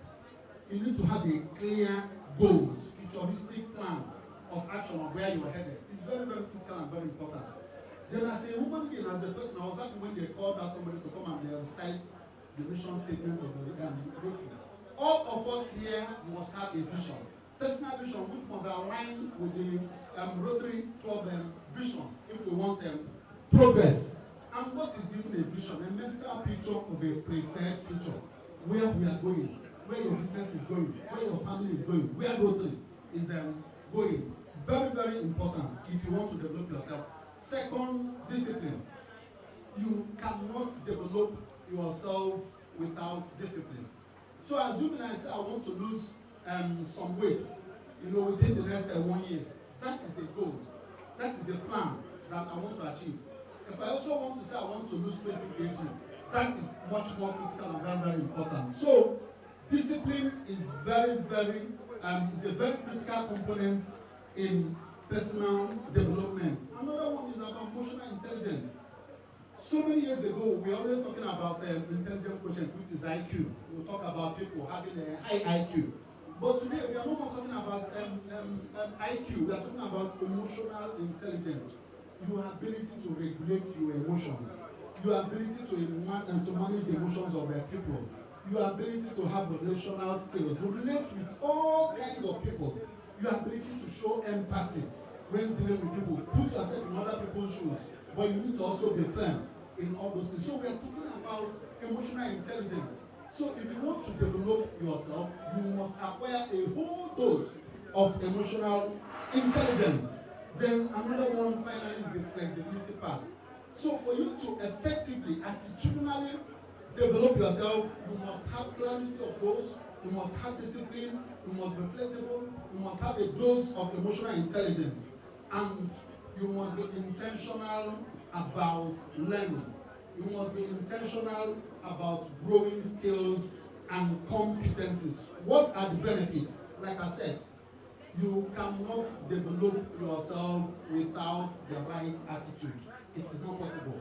You need to have a clear goals, futuristic plan of action of where you are headed. It's very, very critical and very important. Then as a human being, as a person, I was happy when they called out somebody to come and recite the mission statement of the Rotary. All of us here must have a vision. Personal vision which must align with the Rotary Club vision if we want progress. And what is even a vision? A mental picture of a preferred future. Where we are going, where your business is going, where your family is going, where Rotary is going. Very, very important if you want to develop yourself. Second, discipline. You cannot develop yourself without discipline. So assuming I say I want to lose some weight, within the next 1 year, that is a goal. That is a plan that I want to achieve. If I also want to say I want to lose 20 kg, that is much more critical and very, very important. So discipline is very, very, is a very critical component in personal development. Another one is about emotional intelligence. So many years ago, we were always talking about intelligent quotient, which is IQ. We'll talk about people having a high IQ. But today, we are no more talking about IQ. We are talking about emotional intelligence. Your ability to regulate your emotions. Your ability to manage the emotions of people. Your ability to have relational skills. To relate with all kinds of people. Your ability to show empathy when dealing with people. Put yourself in other people's shoes. But you need to also be firm in all those things. So we are talking about emotional intelligence. So if you want to develop yourself, you must acquire a whole dose of emotional intelligence. Then another one finally is the flexibility part. So for you to effectively, attitudinally develop yourself, you must have clarity of goals, you must have discipline, you must be flexible, you must have a dose of emotional intelligence, and you must be intentional about learning. You must be intentional about growing skills and competencies. What are the benefits? Like I said, you cannot develop yourself without the right attitude. It is not possible.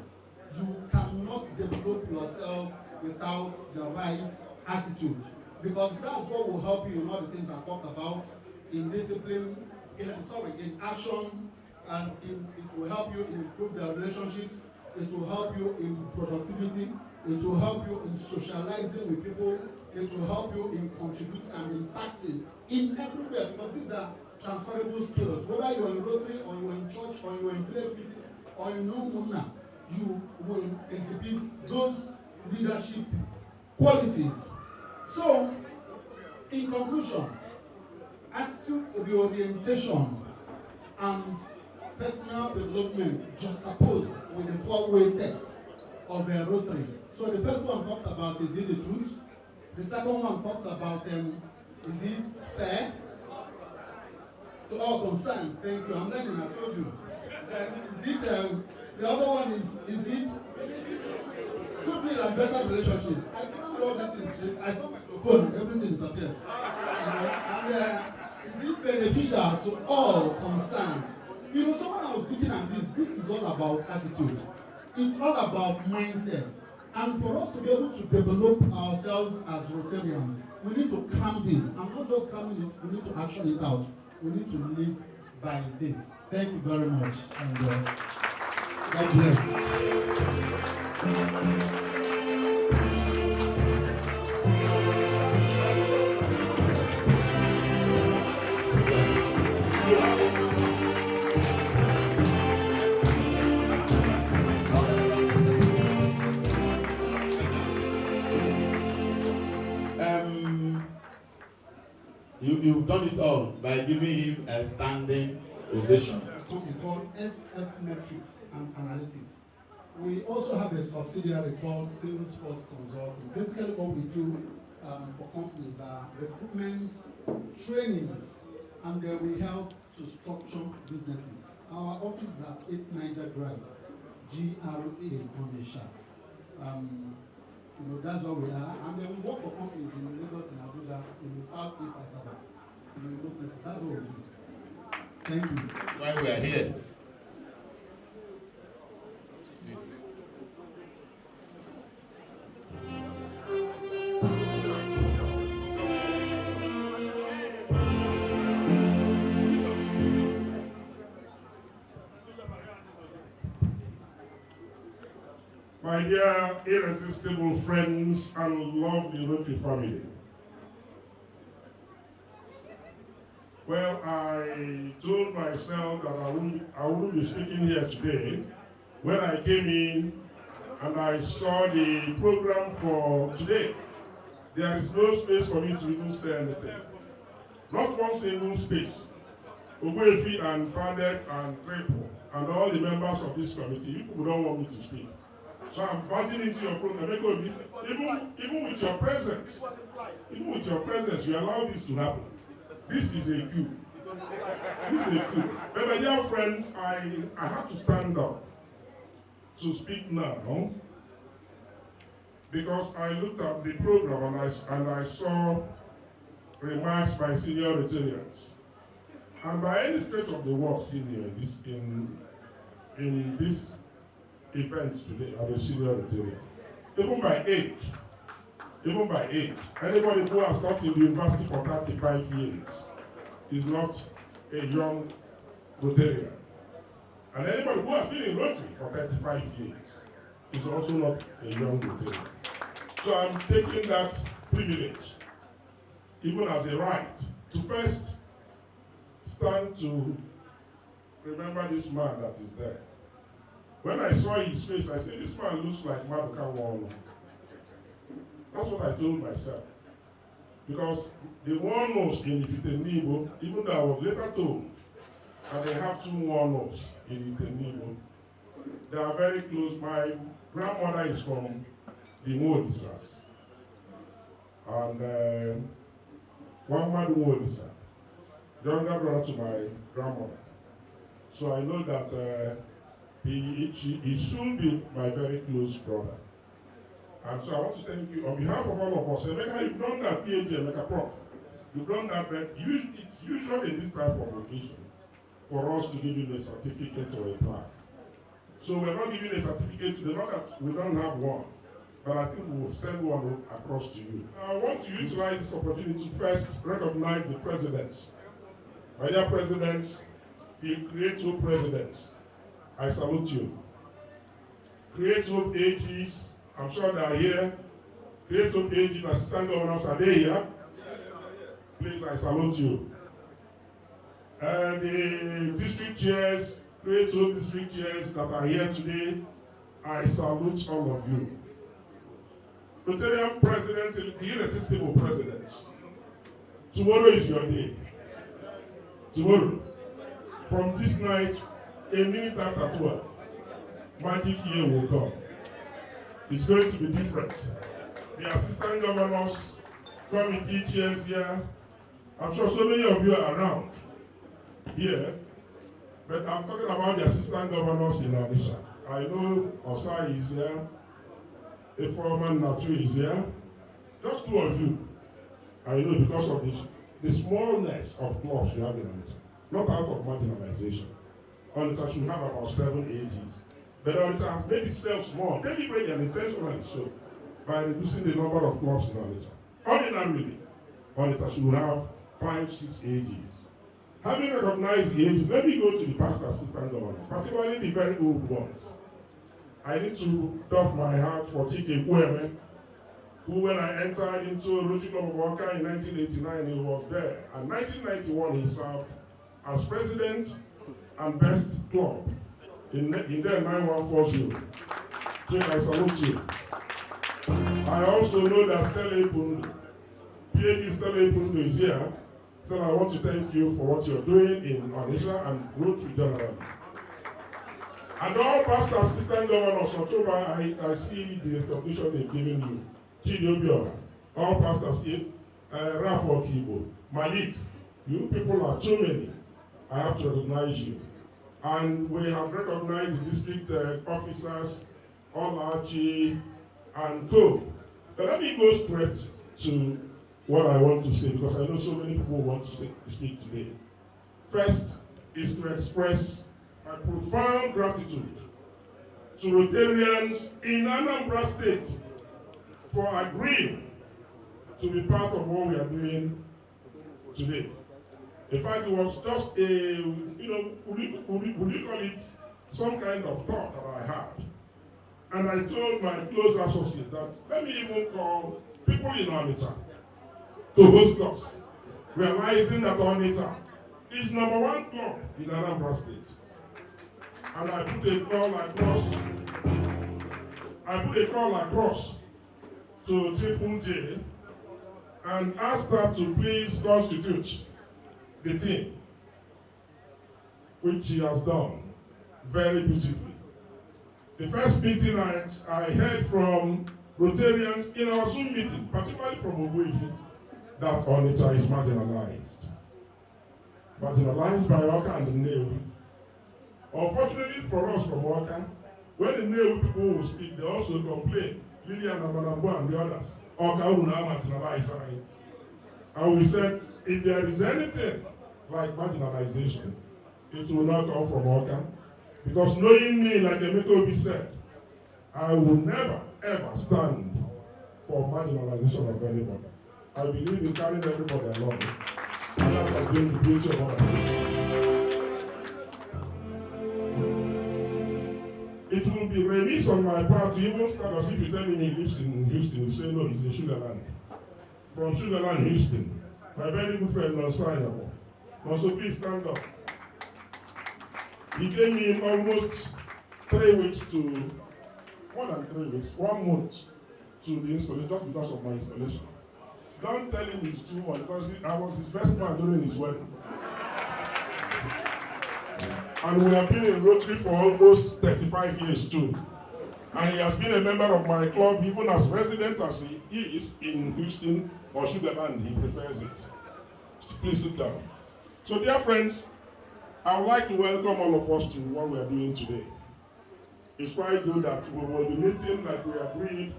You cannot develop yourself without the right attitude. Because that's what will help you in all the things I talked about, in discipline, in action, and it will help you improve the relationships. It will help you in productivity. It will help you in socializing with people. It will help you in contributing and impacting in everywhere, because these are transferable skills. Whether you are in Rotary, or you are in church, or you are in village meeting, or you know Muna, you will exhibit those leadership qualities. So, in conclusion, attitude reorientation and personal development juxtaposed with the four-way test of a Rotary. So the first one talks about, is it the truth? The second one talks about, is it fair to all concerned? Thank you. I'm learning, I told you. Is it, the other one is it goodwill and better relationships? I can't do all these things. I saw my phone, everything disappeared. And is it beneficial to all concerned? Someone I was looking at this is all about attitude. It's all about mindset. And for us to be able to develop ourselves as Rotarians, we need to cram this. And not just cramming it, we need to action it out. We need to live by this. Thank you very much. And God bless. you've done it all by giving him a standing ovation. Company called SF Metrics and Analytics. We also have a subsidiary called Salesforce Consulting. Basically, what we do for companies are recruitments, trainings, and we help to structure businesses. Our office is at 8 Niger Drive, GRA, Onitsha. That's what we are. And then we work for companies in Lagos and Abuja, in the Southeast Asaba. Those places. That's what we do. Thank you. Why we are here. My dear irresistible friends and lovely Rotary family. Well, I told myself that I wouldn't be speaking here today when I came in and I saw the program for today. There is no space for me to even say anything. Not one single space. Ogwefi and Fadet and Trepo and all the members of this committee, you people don't want me to speak. So I'm butting into your program. Even with your presence, you allow this to happen. This is a coup. This is a coup. But my dear friends, I have to stand up to speak now because I looked at the program and I saw remarks by senior Rotarians. And by any stretch of the word senior in this event today, I'm a senior Rotarian. Even by age, anybody who has taught in the university for 35 years is not a young Rotarian. And anybody who has been in Rotary for 35 years is also not a young Rotarian. So I'm taking that privilege, even as a right, to first stand to remember this man that is there. When I saw his face, I said, this man looks like Maduka Nwonu. That's what I told myself. Because the Nwonos in Nnonyelu, even though I was later told that they have 2 Nwonos in Nnonyelu, they are very close. My grandmother is from the Nwodisas. And one Madu Nwodisa, younger brother to my grandmother. So I know that he should be my very close brother. And so I want to thank you on behalf of all of us. Emeka, you've done that PhD, Emeka Prof. You've done that, but it's usual in this type of occasion for us to give you a certificate or a plaque. So we're not giving a certificate today, not that we don't have one, but I think we'll send one across to you. I want to utilize this opportunity to first recognize the presidents. My dear presidents, the Create Hope presidents, I salute you. Create Hope AGs, I'm sure they are here. Create Hope AGs, assistant governors, are they here? Please, I salute you. The district chairs, Create Hope district chairs that are here today, I salute all of you. Rotarian presidents, the irresistible presidents. Tomorrow is your day. Tomorrow, from this night, a minute after 12, Magic Year will come. It's going to be different. The assistant governors, committee chairs here, I'm sure so many of you are around here, but I'm talking about the assistant governors in Onitsha. I know Osai is here, a former Natu is here, just 2 of you. I know because of the smallness of clubs you have in Onitsha, not out of marginalization. Onitsha should have about 7 AGs. But Onitsha has made itself small, deliberately and intentionally so, by reducing the number of clubs in Onitsha. Ordinarily, Onitsha should have 5, 6 AGs. Having recognized the ages, let me go to the past assistant governors, particularly the very old ones. I need to doff my hat for Chike Kweme, who when I entered into Rotary Club of Awka in 1989, he was there. And 1991, he served as president and best club in the 9140. So I salute you. I also know that Stella Epundu, PhD Stella Epundu is here. So I want to thank you for what you're doing in Onitsha and Rotary generally. And all past assistant governors of October, I see the recognition they've given you. Chinedu, all pastors here, Rafo Kibo, Malik, you people are too many. I have to recognize you. And we have recognized the district officers, all Archie and co. But let me go straight to what I want to say, because I know so many people want to speak today. First is to express my profound gratitude to Rotarians in Anambra State for agreeing to be part of what we are doing today. In fact, it was just a, would you call it some kind of thought that I had. And I told my close associate that let me even call people in Onitsha to host us, realizing that Onitsha is #1 club in Anambra State. And I put a call across to Triple J and asked her to please constitute the team, which she has done very beautifully. The first meeting I heard from Rotarians in our Zoom meeting, particularly from Ogbuefi, that Onitsha is marginalized. Marginalized by Awka and Nnewi. Unfortunately for us from Awka, when the Nnewi people will speak, they also complain. Lilian Amanambo and the others, Awka will now marginalize. And we said, if there is anything like marginalization, it will not come from Awka. Because knowing me, like Emeka Obi said, I will never, ever stand for marginalization of anybody. I believe in carrying everybody along. And that has been the beauty of what I do. It will be remiss on my part to even start as if you tell me he lives in Houston. You say, no, he's in Sugarland. From Sugarland, Houston. My very good friend, Nnonyelu. Also, please stand up. He gave me almost 3 weeks to, more than 3 weeks, 1 month to the installation, just because of my installation. Don't tell him it's too much, because I was his best man during his wedding. And we have been in Rotary for almost 35 years too. And he has been a member of my club, even as resident as he is in Houston or Sugarland, he prefers it. Please sit down. So dear friends, I would like to welcome all of us to what we are doing today. It's quite good that we will be meeting like we agreed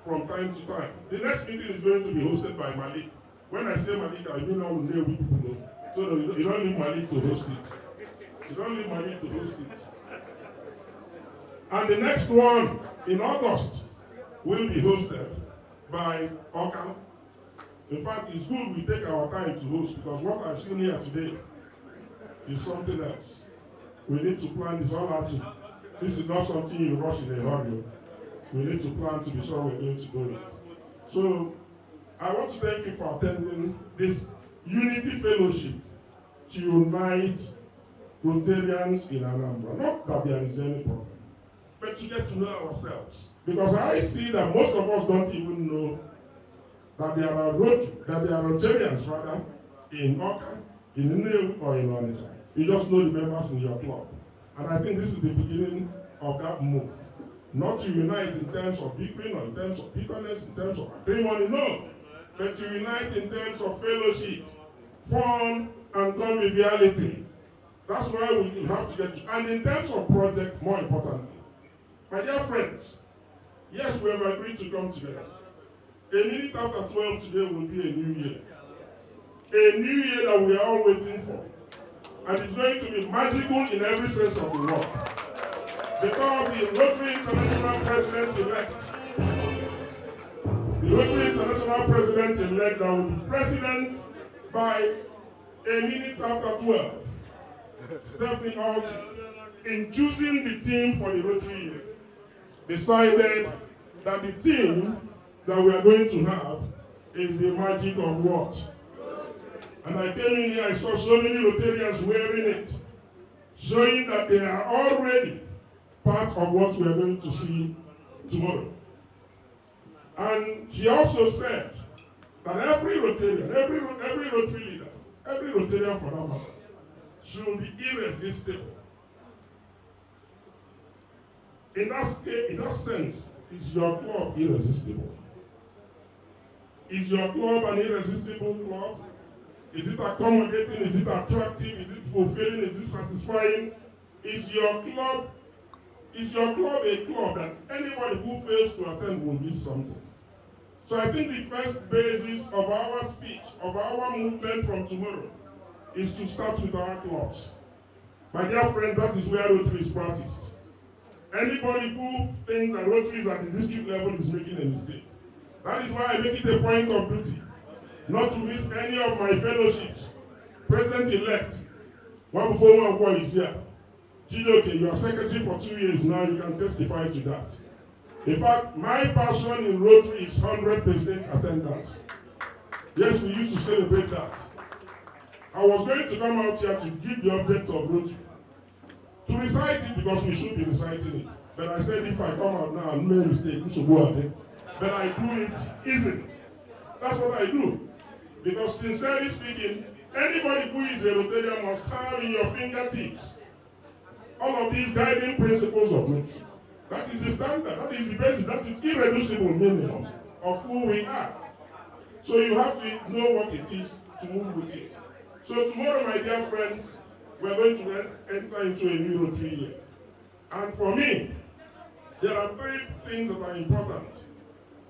from time to time. The next meeting is going to be hosted by Malik. When I say Malik, I mean all the Nnewi people. So you don't need Malik to host it. You don't need Malik to host it. And the next one in August will be hosted by Awka. In fact, it's good we take our time to host, because what I've seen here today is something else. We need to plan this all out. This is not something you rush in a hurry. We need to plan to be sure we're going to do it. So I want to thank you for attending this Unity Fellowship to unite Rotarians in Anambra. Not that there is any problem, but to get to know ourselves. Because I see that most of us don't even know that there are Rotarians rather in Awka, in Nnewi, or in Onitsha. You just know the members in your club. And I think this is the beginning of that move. Not to unite in terms of bickering or in terms of bitterness, in terms of acrimony, no. But to unite in terms of fellowship, fun, and conviviality. That's why we have to get, and in terms of project, more importantly. My dear friends, yes, we have agreed to come together. A minute after 12 today will be a new year. A new year that we are all waiting for. And it's going to be magical in every sense of the word. Because the Rotary International President-elect, that will be president by a minute after 12, Stephanie Alti, in choosing the team for the Rotary Year, decided that the team that we are going to have is the Magic of what? And I came in here, I saw so many Rotarians wearing it, showing that they are already part of what we are going to see tomorrow. And she also said that every Rotarian, every Rotary leader, every Rotarian for that matter, should be irresistible. In that sense, is your club irresistible? Is your club an irresistible club? Is it accommodating? Is it attractive? Is it fulfilling? Is it satisfying? Is your club a club that anybody who fails to attend will miss something? So I think the first basis of our speech, of our movement from tomorrow, is to start with our clubs. My dear friend, that is where Rotary is practiced. Anybody who thinks that Rotary is at the district level is making a mistake. That is why I make it a point of duty not to miss any of my fellowships. President-elect, one before one is here. Chidoke, you are secretary for 2 years now, you can testify to that. In fact, my passion in Rotary is 100% attendance. Yes, we used to celebrate that. I was going to come out here to give the object of Rotary. To recite it because we should be reciting it. But I said if I come out now and make a mistake, we should go ahead. But I do it easily. That's what I do. Because sincerely speaking, anybody who is a Rotarian must have in your fingertips all of these guiding principles of Rotary. That is the standard, that is the basis, that is irreducible minimum of who we are. So you have to know what it is to move with it. So tomorrow, my dear friends, we are going to enter into a new Rotary year. And for me, there are 3 things that are important.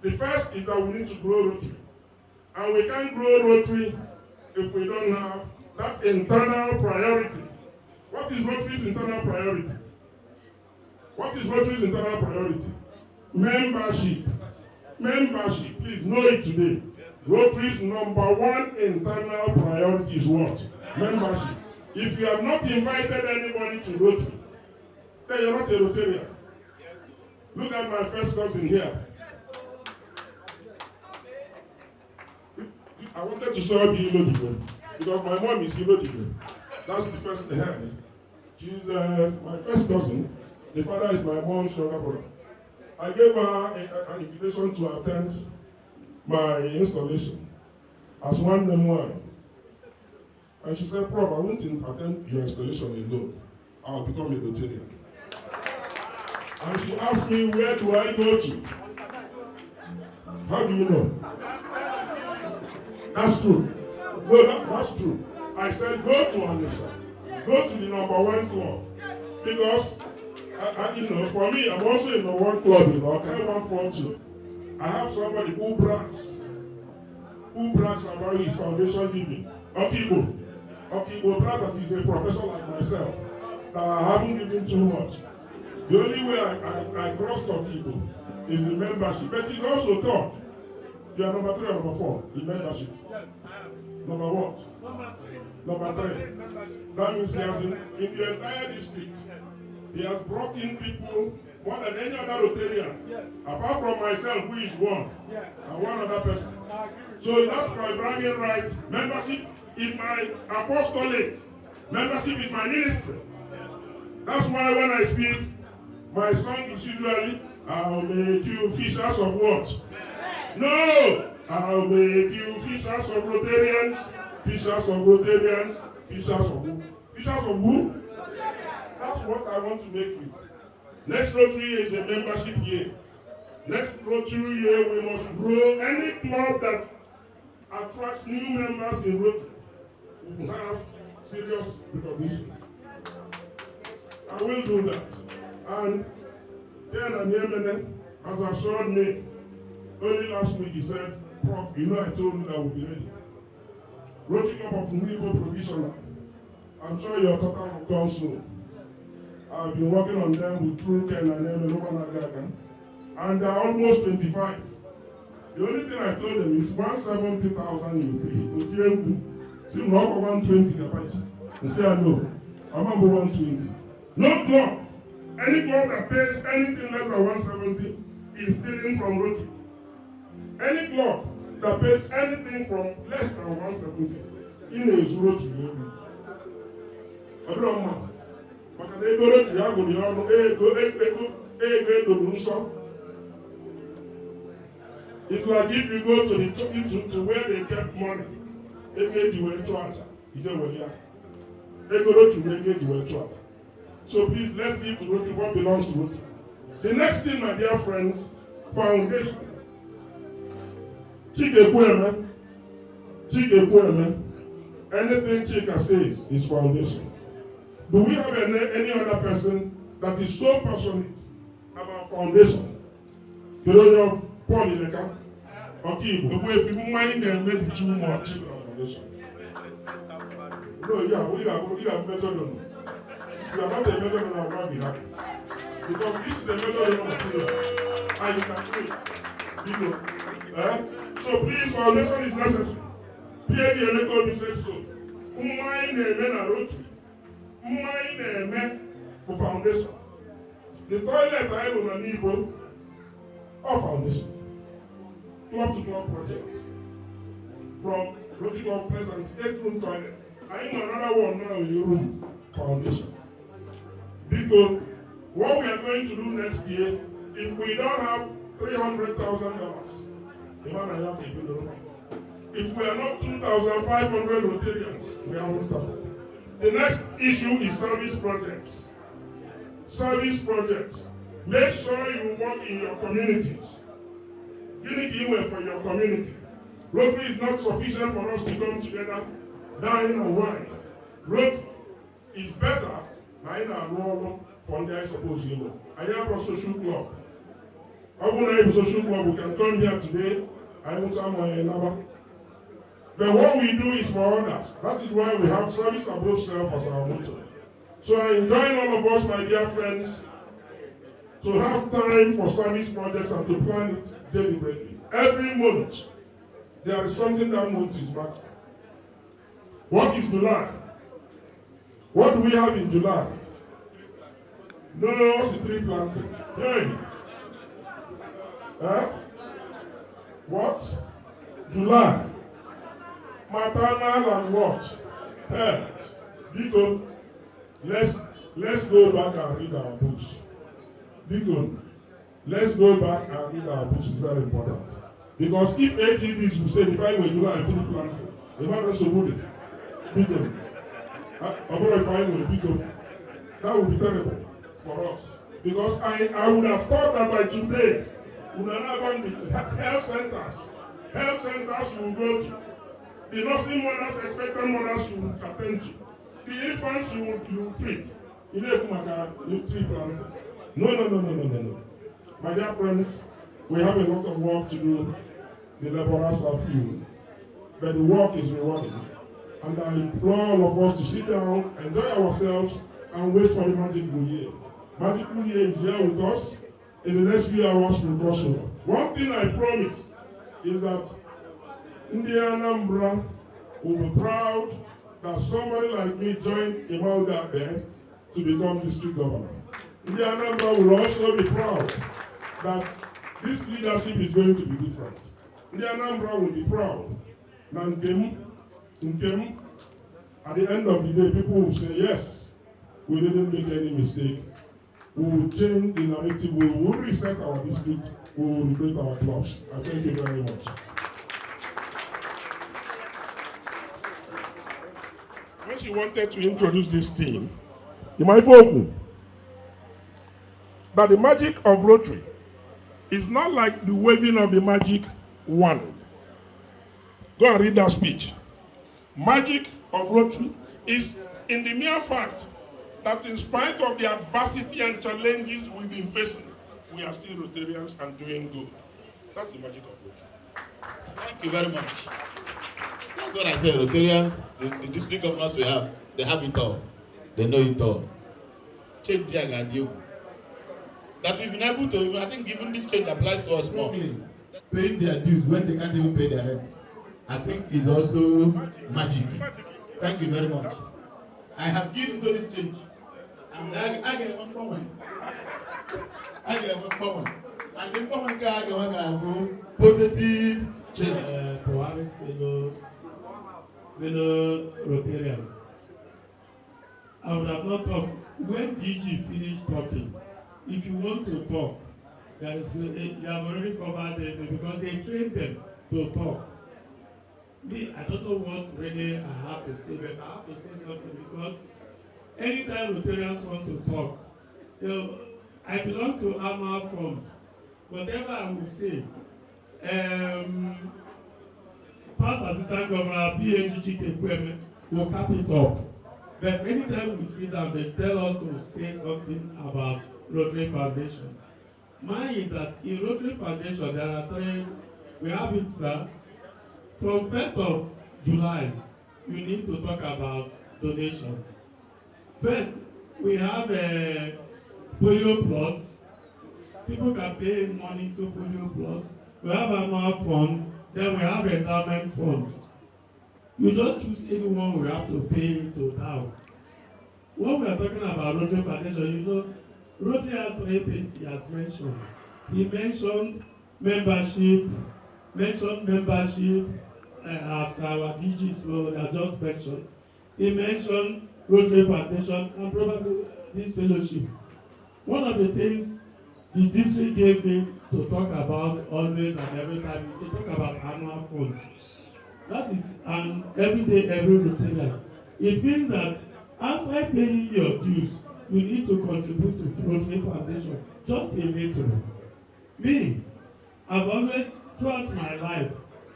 The first is that we need to grow Rotary. And we can't grow Rotary if we don't have that internal priority. What is Rotary's internal priority? What is Rotary's internal priority? Membership. Membership. Please know it today. Rotary's #1 internal priority is what? Membership. If you have not invited anybody to Rotary, then you're not a Rotarian. Look at my first cousin here. I wanted to show you Ilodiwe because my mom is Ilodiwe. That's the first thing. She's my first cousin. The father is my mom's younger brother. I gave her an invitation to attend my installation as one Nnonyelu. And she said, Prof, I won't attend your installation alone. I'll become a Rotarian. And she asked me, where do I go to? How do you know? That's true. No, that's true. I said, go to Onitsha. Go to the #1 club. Because, for me, I'm also in the one club in Awka 142. I have somebody who brags about his foundation giving. Okibo brags that he's a professor like myself, that I haven't given too much. The only way I crossed Okibo is the membership. But he's also taught. You are #3 or #4 in membership. Yes, I am. Number what? Number 3. #3. That means he has in the entire district. He has brought in people more than any other Rotarian, Yes. apart from myself, who is one, Yeah. and one other person. I agree with So that's my bragging right. Membership is my apostolate. Membership is my ministry. That's why when I speak, my song is usually, I'll make you fishers of what? No! I'll make you fishers of Rotarians, fishers of Rotarians, fishers of who? Fishers of who? That's what I want to make you. Next Rotary Year is a membership year. Next Rotary Year, we must grow any club that attracts new members in Rotary. We will have serious recognition. I will do that. And Nnonyelu has assured me, only last week he said, Prof, I told you that we'll be ready. Rotary Club of Nnewi provisional. I'm sure your total will come soon. I've been working on them with True Ken and Nnonyelu, and they're almost 25. The only thing I told them is 170,000 you pay. See, not 120 capacity. They say, no, I'm number 120. No club. Any club that pays anything less than 170 is stealing from Rotary. Any club that pays anything from less than 170 is Rotary. Everyone. Maka na ego Rotary agụrụ ya ọnụ ego nsọ. It's like if you go to where they get money, ego eji wee chụọ aja. So please, let's give to Rotary what belongs to Rotary. The next thing, my dear friends, foundation. Chikekweme. Anything Chika says is foundation. Do we have any other person that is so passionate about foundation? You don't know Paul Ileka? Okay, but if you mind and make too much foundation. No, you have measured on. If you are not a measure, I will not be happy. Because this is a measure of material. And you can do it. So please, foundation is necessary. Pierre the Elector be said so. Mine a Rotary. Mine for foundation. The toilet I will not need or foundation. Club to club projects. From Rotary Club Pleasant 8-room toilet. I am another one now in your room. Foundation. Because what we are going to do next year, if we don't have $300,000, if we are not 2,500 Rotarians, we haven't started. The next issue is service projects. Service projects. Make sure you work in your communities. Giving away for your community. Rotary is not sufficient for us to come together, dine and wine. Rotary is better. I am role from there, I suppose you know. I have a social club. I want to have a social club. We can come here today. I want to have my number. But what we do is for others. That is why we have service above self as our motto. So I enjoin all of us, my dear friends, to have time for service projects and to plan it deliberately. Every month, there is something that month is marked. What is July? What do we have in July? No, what's the tree planting? Hey! What? July. Maternal and what? Health. Because let's go back and read our books. Because let's go back and read our books. It's very important. Because if AGVs will say the 5 July tree planting, the man also would it. Because that would be terrible for us. Because I would have thought that by today, we will not going to health centers. Health centers you will go to. The nursing mothers, expectant mothers you will attend to. The infants you will treat. You tree planting. No. My dear friends, we have a lot of work to do. The laborers are few. But the work is rewarding. And I implore all of us to sit down, enjoy ourselves, and wait for the Magical Year. Magical Year is here with us. In the next few hours, we'll cross over. One thing I promise is that Maiden Anambra will be proud that somebody like me joined Imalda there to become district governor. Maiden Anambra will also be proud that this leadership is going to be different. Maiden Anambra will be proud. At the end of the day, people will say, yes, we didn't make any mistake. We will change the narrative. We will reset our district. We will liberate our clubs. I thank you very much. When she wanted to introduce this team, you might open that the magic of Rotary is not like the waving of the magic wand. Go and read that speech. Magic of Rotary is in the mere fact that in spite of the adversity and challenges we've been facing, we are still Rotarians and doing good. That's the magic of Rotary. Thank you very much. That's what I said. Rotarians, the district governors we have, they have it all. They know it all. Change the agadio. That we've been able to, I think even this change applies to us more. Paying their dues when they can't even pay their rent, I think is also magic. Thank you very much. I have given to this change. And I get one point. And the point I get positive change. Fellow Rotarians, I would have not talked. When DG finished talking, if you want to talk, there is you have already covered it because they trained them to talk. Me, I don't know what really I have to say, but I have to say something because anytime Rotarians want to talk, you know, I belong to Armor Front. Whatever I will say, past Assistant Governor PhD Chike will cap it up. But anytime we sit down, they tell us to say something about Rotary Foundation. Mine is that in Rotary Foundation, there are three, we have it now. From 1st of July, we need to talk about donation. First, we have a Polio Plus. People can pay money to Polio Plus. We have annual fund, then we have endowment fund. You just choose anyone we have to pay to now. When we are talking about Rotary Foundation, you know, Rotary has three things he has mentioned. He mentioned membership, as our DGs will have just mentioned. He mentioned Rotary Foundation and probably this fellowship. One of the things the district gave me to talk about always and every time is to talk about annual fund. That is an everyday, every Rotarian. It means that outside paying your dues, you need to contribute to Rotary Foundation just a little. Me, I've always, throughout my life,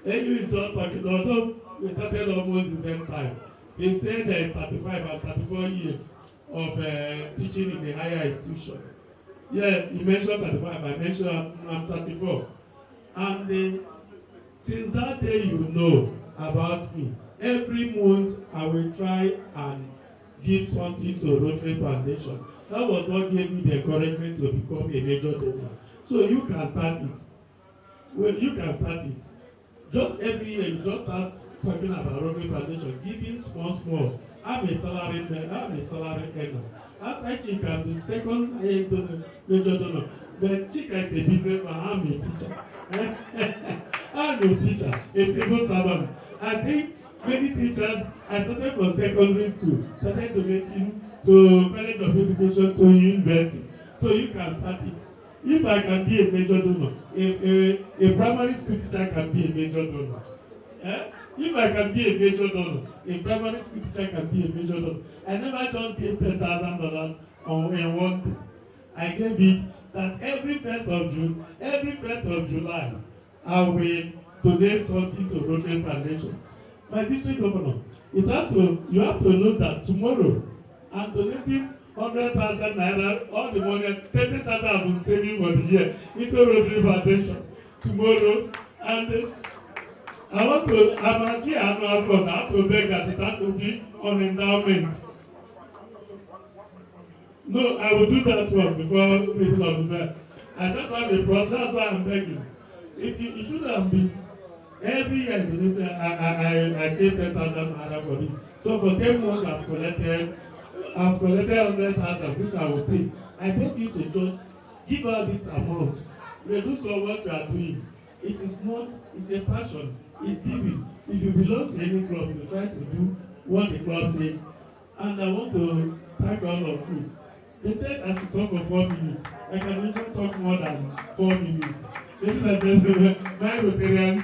AU is just talking, although we started almost the same time. He said there is 35 and 34 years of teaching in the higher institution. Yeah, he mentioned 35, I mentioned I'm 34. And since that day you know about me, every month I will try and give something to Rotary Foundation. That was what gave me the encouragement to become a major donor. So you can start it. Well, you can start it. Just every year, you just start talking about Rotary Foundation, giving small. I'm a salary earner. As you can do second highest donor, major donor. But Chika is a businessman, I'm a teacher. I'm a teacher, a civil servant. I think many teachers, I started from secondary school, started donating to College of Education, to university. So you can start it. If I can be a major donor, a primary school teacher can be a major donor. If I can be a major donor, a primary school teacher can be a major donor. I never just gave $10,000 in one day. I gave it that every 1st of June, every 1st of July, I will donate something to Rotary Foundation. My district governor, you have to know that tomorrow I'm donating 100,000 naira, all the money, 30,000 I've been saving for the year into Rotary Foundation tomorrow. And I'm actually annual fund. I have to beg that it has to be on endowment. No, I will do that one before middle of the night. I just have a problem, that's why I'm begging. It should have been every year I save 10,000 naira for it. So for 10 months I've collected 100,000, which I will pay. I beg you to just give out this amount. Reduce on what you are doing. It is not, it's a passion, it's giving. If you belong to any club, you try to do what the club says. And I want to thank all of you. They said I should talk for 4 minutes. I can even talk more than 4 minutes. Ladies and gentlemen, my Rotarians,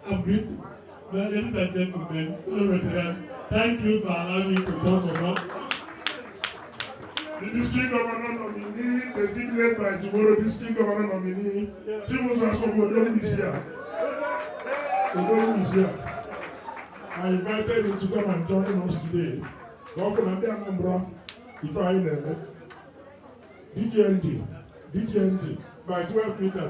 I'm grateful. Well, ladies and gentlemen, Rotarians, thank you for allowing me to talk about. The district governor nominee, designated by tomorrow district governor nominee, Chinedu Nwonu is here. I invited him to come and join us today. Governor Anambra DGND, by 12 meters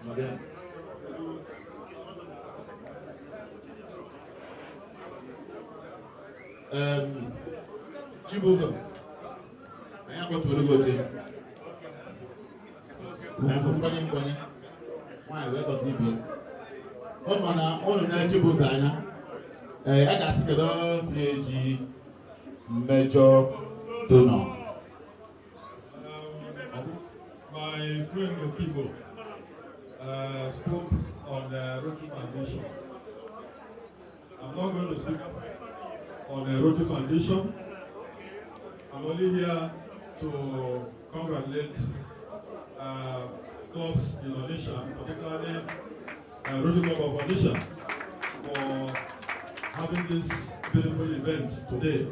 Madam. Chibuzo, I am going to go to why we got TV. On Chibuzo, I got to get PhD major donor. My friend Okibo spoke on the Rotary Foundation. I'm not going to speak on the Rotary Foundation. I'm only here to congratulate clubs in Onitsha, particularly Rotary Club of Onitsha, for having this beautiful event today.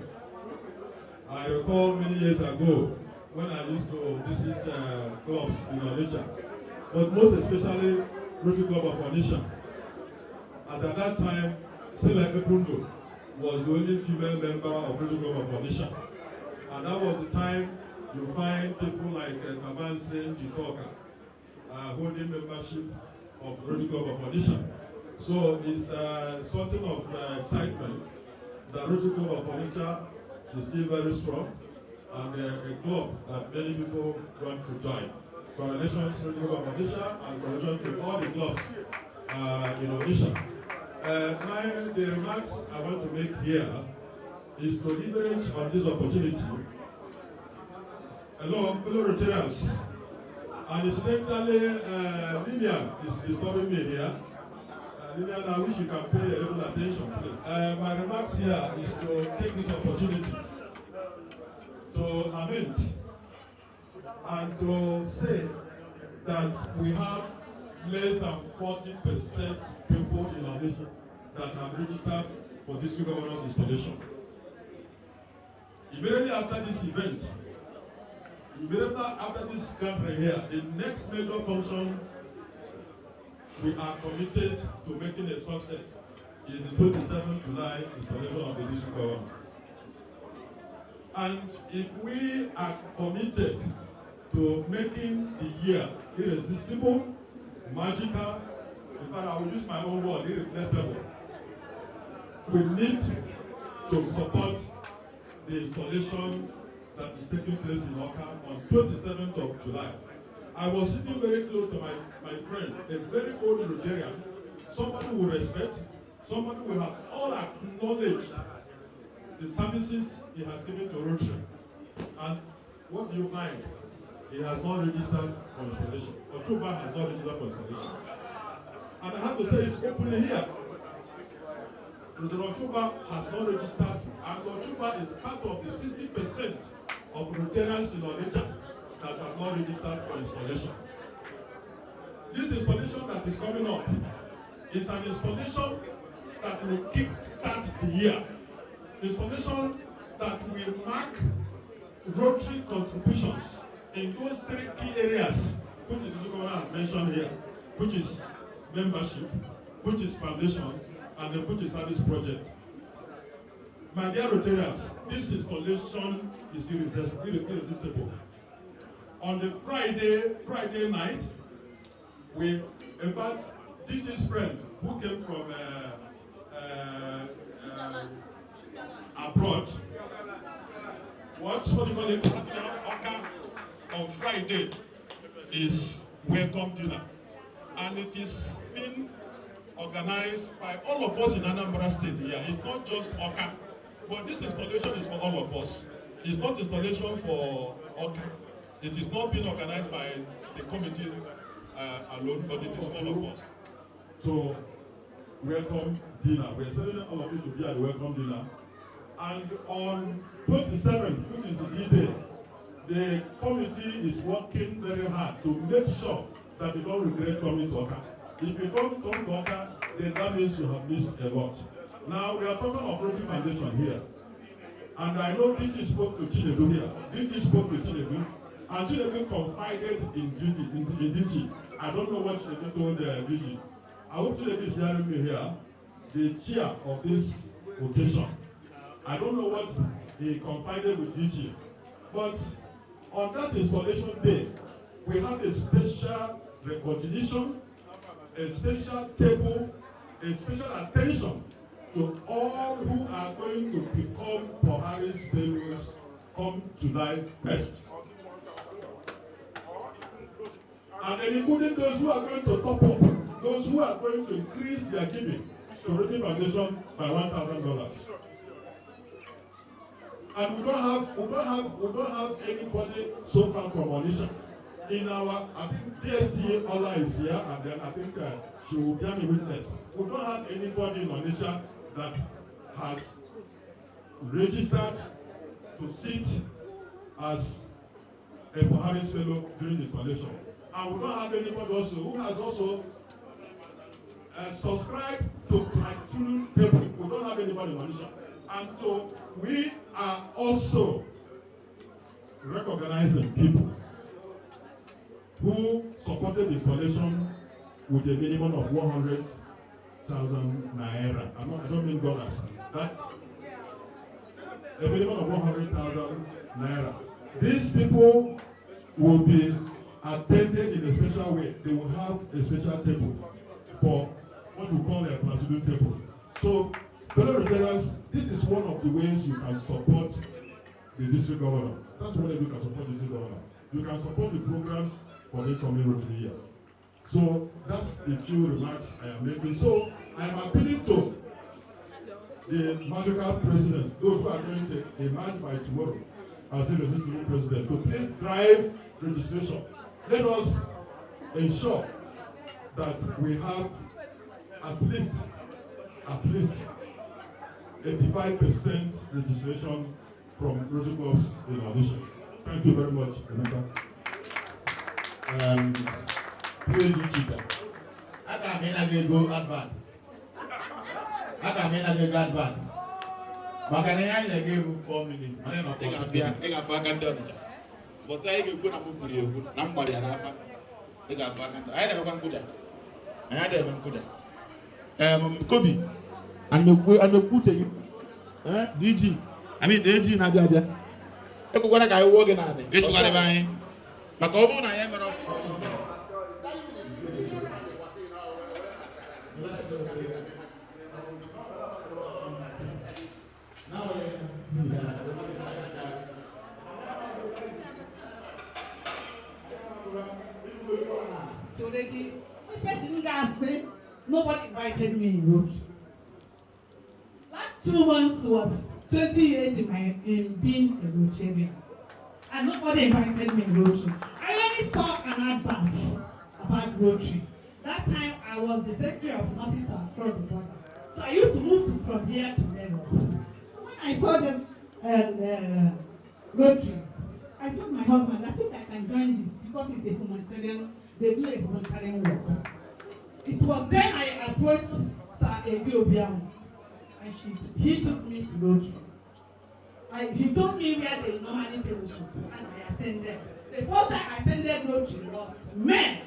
I recall many years ago when I used to visit clubs in Onitsha, but most especially Rotary Club of Onitsha. As at that time, Sela Epundo was the only female member of Rotary Club of Onitsha. And that was the time you find people like Tabanse Chitoka holding membership of Rotary Club of Onitsha. So it's something of excitement that Rotary Club of Onitsha is still very strong and a club that many people want to join. Congratulations to Rotary Club of Onitsha and congratulations to all the clubs in Onitsha. The remarks I want to make here is to leverage on this opportunity. Hello, fellow Rotarians. And incidentally, Lillian is calling me here. Lillian, I wish you can pay a little attention, please. My remarks here is to take this opportunity to lament and to say that we have less than 40% people in our nation that have registered for district governor's installation. Immediately after this event, immediately after this gathering here, the next major function we are committed to making a success is the 27th July installation of the district governor. And if we are committed to making the year irresistible, magical, in fact I will use my own word, irreplaceable, we need to support the installation that is taking place in Awka on 27th of July. I was sitting very close to my friend, a very old Rotarian, somebody who respect, somebody who have all acknowledged the services he has given to Rotary. And what do you find? He has not registered for installation. October has not registered for installation. And I have to say it openly here. President October has not registered, and October is part of the 60% of Rotarians in Onitsha that have not registered for installation. This installation that is coming up is an installation that will kick-start the year. Installation that will mark Rotary contributions in those three key areas, which is the governor has mentioned here, which is membership, which is foundation, and the which is service project. My dear Rotarians, this installation is irresistible. On the Friday night, we invite DJ's friend who came from abroad. What do you call it? On Friday is welcome dinner, and it is being organized by all of us in Anambra State here. It's not just Awka, but this installation is for all of us. It's not installation for Awka. It is not being organized by the committee alone, but it is for all of us. So, welcome dinner. We're expecting all of you to be at the welcome dinner. And on 27th, which is the D-Day, the committee is working very hard to make sure that you don't regret coming to Awka. If you don't come to Awka, then that means you have missed a lot. Now, we are talking of Rotary Foundation here. And I know DG spoke to Chinedu here. DG spoke to Chinedu. And Chinedu confided in DG. I don't know what Chinedu told DG. I hope Chinedu is hearing me here, the chair of this occasion. I don't know what he confided with DG. But on that installation day, we have a special recognition, a special table, a special attention to all who are going to become Buhari's fellows come July 1st. And then including those who are going to top up, those who are going to increase their giving to Rotary Foundation by $1,000. And we don't have anybody so far from Onitsha. In our, I think DSTA Ola is here, and then I think she will be a witness. We don't have anybody in Onitsha that has registered to sit as a Buhari's fellow during installation. And we don't have anybody also who has also subscribed to platoon table. We don't have anybody in Onitsha. And so we are also recognizing people who supported the installation with a minimum of 100,000 naira. I don't mean dollars. That a minimum of 100,000 naira. These people will be attended in a special way. They will have a special table for what we call a platoon table. So, fellow Rotarians, this is one of the ways you can support the district governor. That's one way you can support the district governor. You can support the programs for the coming Rotary Year. So that's the few remarks I am making. So I am appealing to the magical presidents, those who are going to emerge by tomorrow as irresistible president, to please drive registration. Let us ensure that we have at least 85% registration from Rotary Clubs in Onitsha. Thank you very much, Emeka. Praise you, Chica. I can't mean I can go advance. I can't mean I can go advance. But can I give you 4 minutes? I don't know. I got back and done it. But I give you a book for you. Nobody had happened. I got back and I never want to do. I had never want to do. Kobe. And the put you. DG. I mean, DG na dia dia. E ko gona ka wo ge na ni. E to ga ba yin. Ba ko mo na ye me no. So already, the person gas say nobody invited me in Rotary. Last 2 months was 20 years in being a Rotarian, and nobody invited me in Rotary. I only saw an advert about Rotary. That time I was the secretary of nurses across the border, so I used to move from here to Lagos. When I saw this Rotary, I told my husband, I think I can join this because it's a humanitarian. They do a humanitarian work. It was then I approached Sir Ethiopian, and he took me to Rotary. He told me where they normally fellowship, and I attended. The first time I attended Rotary was May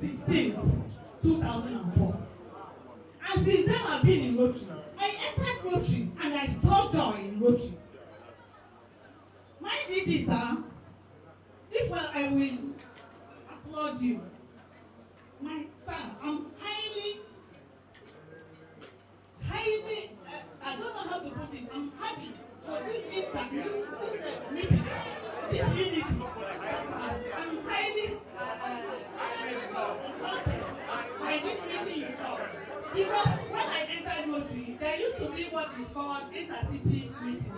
16th, 2004. And since then I've been in Rotary. I entered Rotary and I saw joy in Rotary. My duty, sir, if I will applaud you, my son, I'm highly, I don't know how to put it, I'm happy for this meeting, this unity. I'm highly by this meeting because when I entered Rotary, there used to be what is called intercity meetings.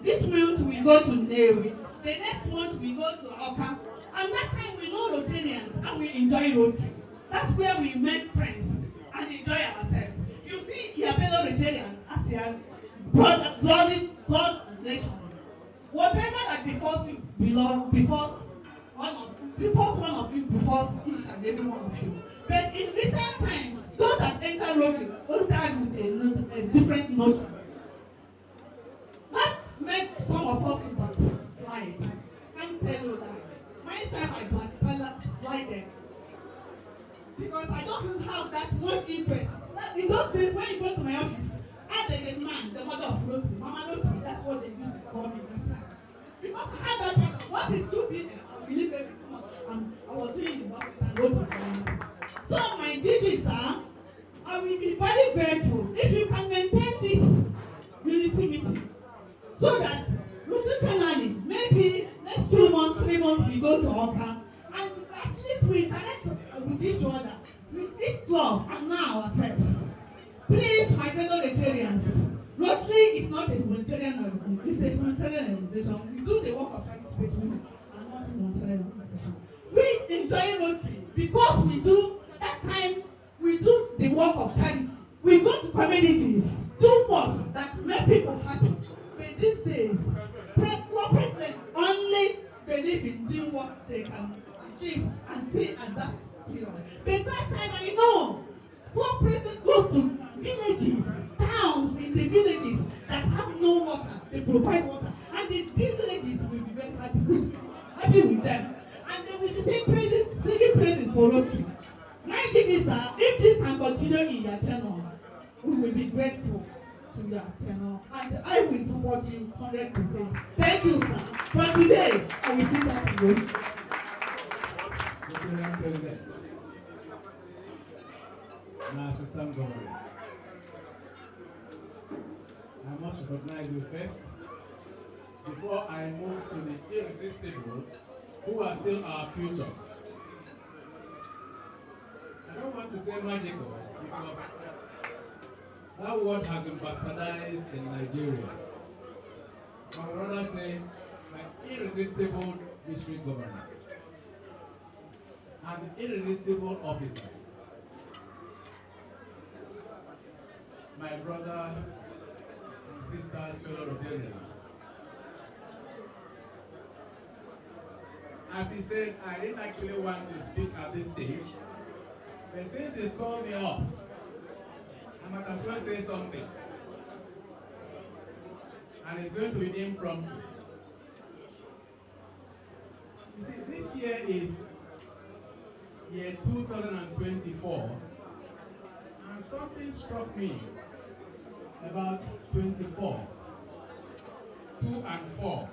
This month we go to Nnewi, the next month we go to Awka, and that time we know Rotarians and we enjoy Rotary. That's where we make friends and enjoy ourselves. You see, your fellow Rotarians as your blood relation. Whatever that befalls you befalls one of you befalls each and every one of you. But in recent times, those that enter Rotary entered with a different notion. That made some of us to backslide. Can't tell you that. Myself, I backslided. Because I don't have that much interest. In those days, when you go to my office, I the man, the mother of Rotary, Mama Rotary, that's what they used to call me that time. Because I had that part, what is stupid, I believe everything. I was doing the office and Rotary community. So my duty, sir, I will be very grateful if you can maintain this unity meeting. So that rotationally, maybe next 2 months, 3 months, we go to Awka, and at least we connect with each other, with each club, and now ourselves. Please, my fellow Rotarians, Rotary is not a humanitarian organization, it's a humanitarian organization. We do the work of charity between and not a humanitarian organization. We enjoy Rotary because we do, that time, we do the work of charity. We go to communities, do work that make people happy. These days, president only believe in doing what they can achieve and see at that period. But that time I know poor president goes to villages, towns in the villages that have no water, they provide water, and the villages will be very happy with them. And they will be saying praises, singing praises for Rotary. My thing is that if this can continue in your tenure, we will be grateful to your tenure, and I will support you 100%. Thank you, sir. From today, I will sit down to you. My assistant governor, I must recognize you first before I move to the irresistible, who are still our future. I don't want to say magical because that word has been bastardized in Nigeria. I would rather say my irresistible district governor and irresistible officers. My brothers and sisters, fellow Rotarians. As he said, I didn't actually want to speak at this stage, but since he's called me up, I might as well say something. And it's going to be impromptu. You see, this year is year 2024, and something struck me about 24, 2 and 4.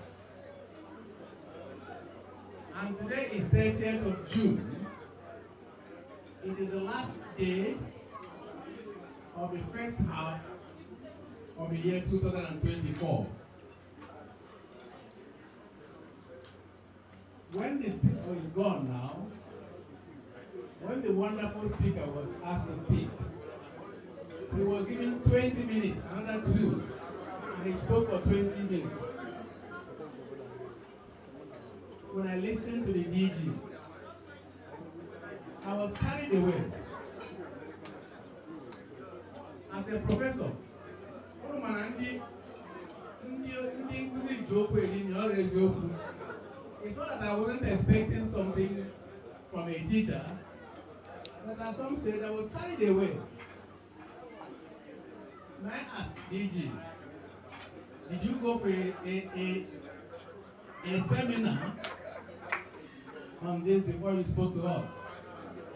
And today is 30th of June. It is the last day of the first half of the year 2024. When the speaker is gone now, when the wonderful speaker was asked to speak, he was given 20 minutes, another 2, and he spoke for 20 minutes. When I listened to the DG, I was carried away. As a professor, it's not that I wasn't expecting something from a teacher, but at some stage I was carried away. May I ask DG, did you go for a seminar on this before you spoke to us?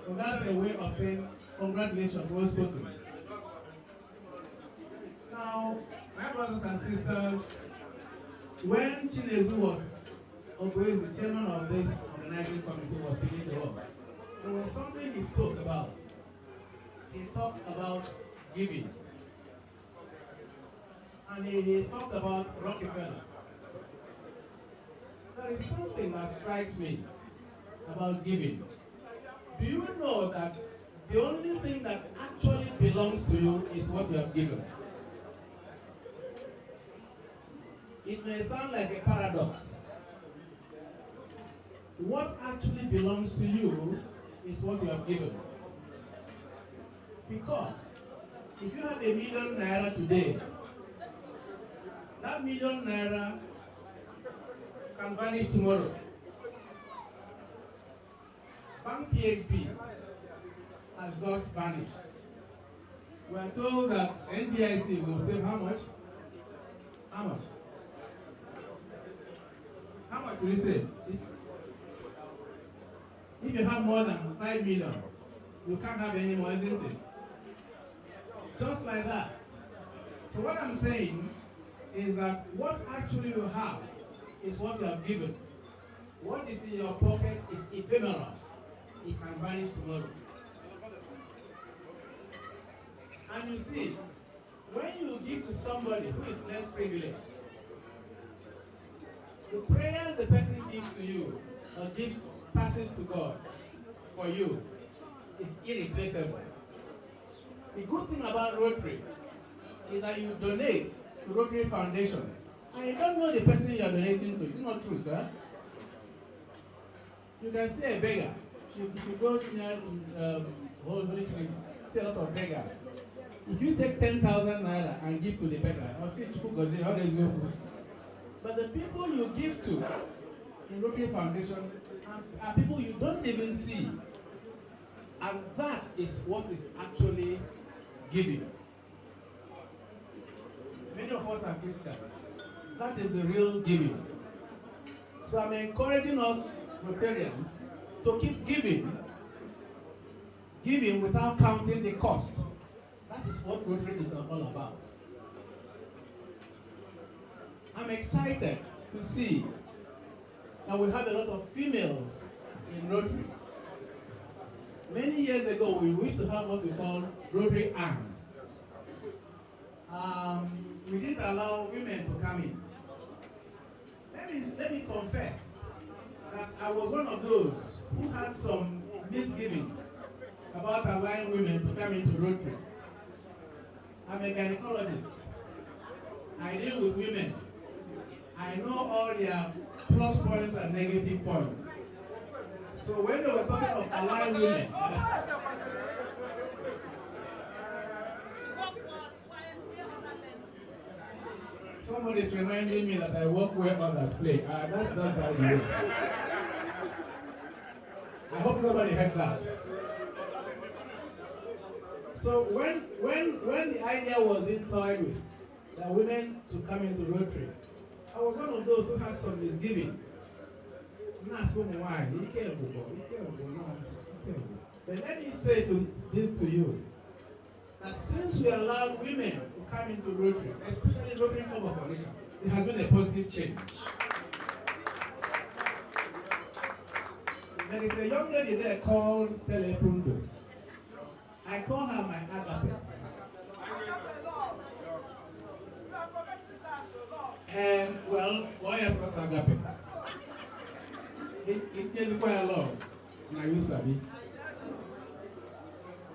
So that's a way of saying congratulations, well spoken. Now, my brothers and sisters, when Chinedu was always the chairman of this organizing committee was speaking to us, there was something he spoke about. He talked about giving. And he talked about Rockefeller. There is something that strikes me about giving. Do you know that the only thing that actually belongs to you is what you have given? It may sound like a paradox. What actually belongs to you is what you have given. Because if you have ₦1 million today, that ₦1 million can vanish tomorrow. Bank PHP has just vanished. We are told that NDIC will save how much? How much? How much will it save? If you have more than 5 million, you can't have any more, isn't it? Just like that. So what I'm saying is that what actually you have is what you have given. What is in your pocket is ephemeral. It can vanish tomorrow. And you see, when you give to somebody who is less privileged, the prayer the person gives to you or gives passes to God for you is irreplaceable. The good thing about Rotary is that you donate to Rotary Foundation and you don't know the person you are donating to. It's not true, sir. You can see a beggar. If you go near to Holy Trinity, see a lot of beggars. If you take 10,000 naira and give to the beggar, I'll say, but the people you give to, in Rotary Foundation are people you don't even see. And that is what is actually giving. Many of us are Christians. That is the real giving. So I'm encouraging us Rotarians to keep giving without counting the cost. That is what Rotary is all about. I'm excited to see that we have a lot of females in Rotary. Many years ago, we used to have what we call Rotary Arm. We didn't allow women to come in. Let me confess that I was one of those who had some misgivings about allowing women to come into Rotary. I'm a gynecologist. I deal with women. I know all their plus points and negative points. So when they were talking of allowing women, somebody is reminding me that I work where others play. That's not that way. I hope nobody heard that. So when the idea was being toyed with, that women to come into Rotary, I was one of those who had some misgivings. But let me say this to you, that since we allowed women to come into Rotary, especially Rotary Club of Onitsha, there has been a positive change. There is a young lady there called Stella Prundo. I call her my agape. And well, why is that agape? It gets quite a lot. Now you sabi.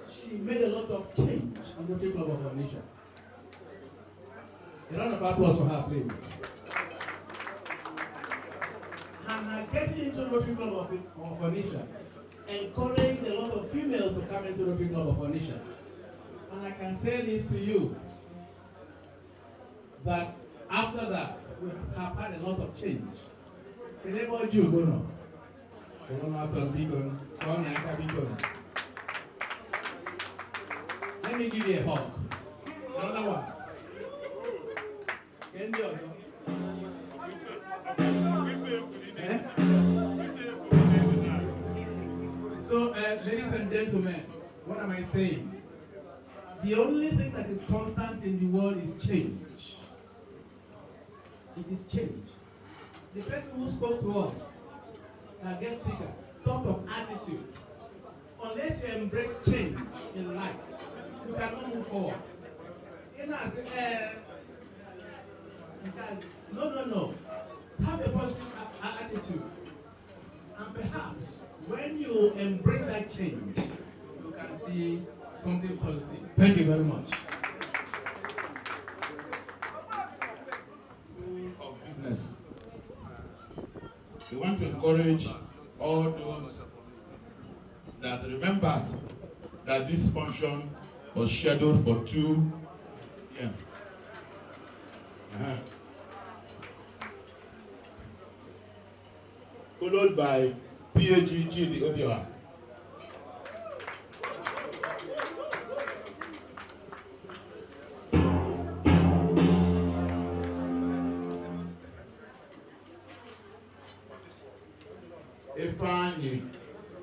She made a lot of change in the Rotary Club of Onitsha. A round of applause for her, please. And her getting into the Rotary Club of Onitsha encouraged a lot of females to come into the Rotary Club of Onitsha. And I can say this to you, that after that, we have had a lot of change. The neighbor Jew go now. Let me give you a hug. Another one. Can you also? So, ladies and gentlemen, what am I saying? The only thing that is constant in the world is change. It is change. The person who spoke to us, our guest speaker, talked of attitude. Unless you embrace change in life, you cannot move forward. You know, I say, no. Have a positive attitude. And perhaps when you embrace that change, you can see something positive. Thank you very much. Of business. We want to encourage all those that remembered that this function was scheduled for 2 p.m. Followed by PAG Chidi Obioha. Ifeanyi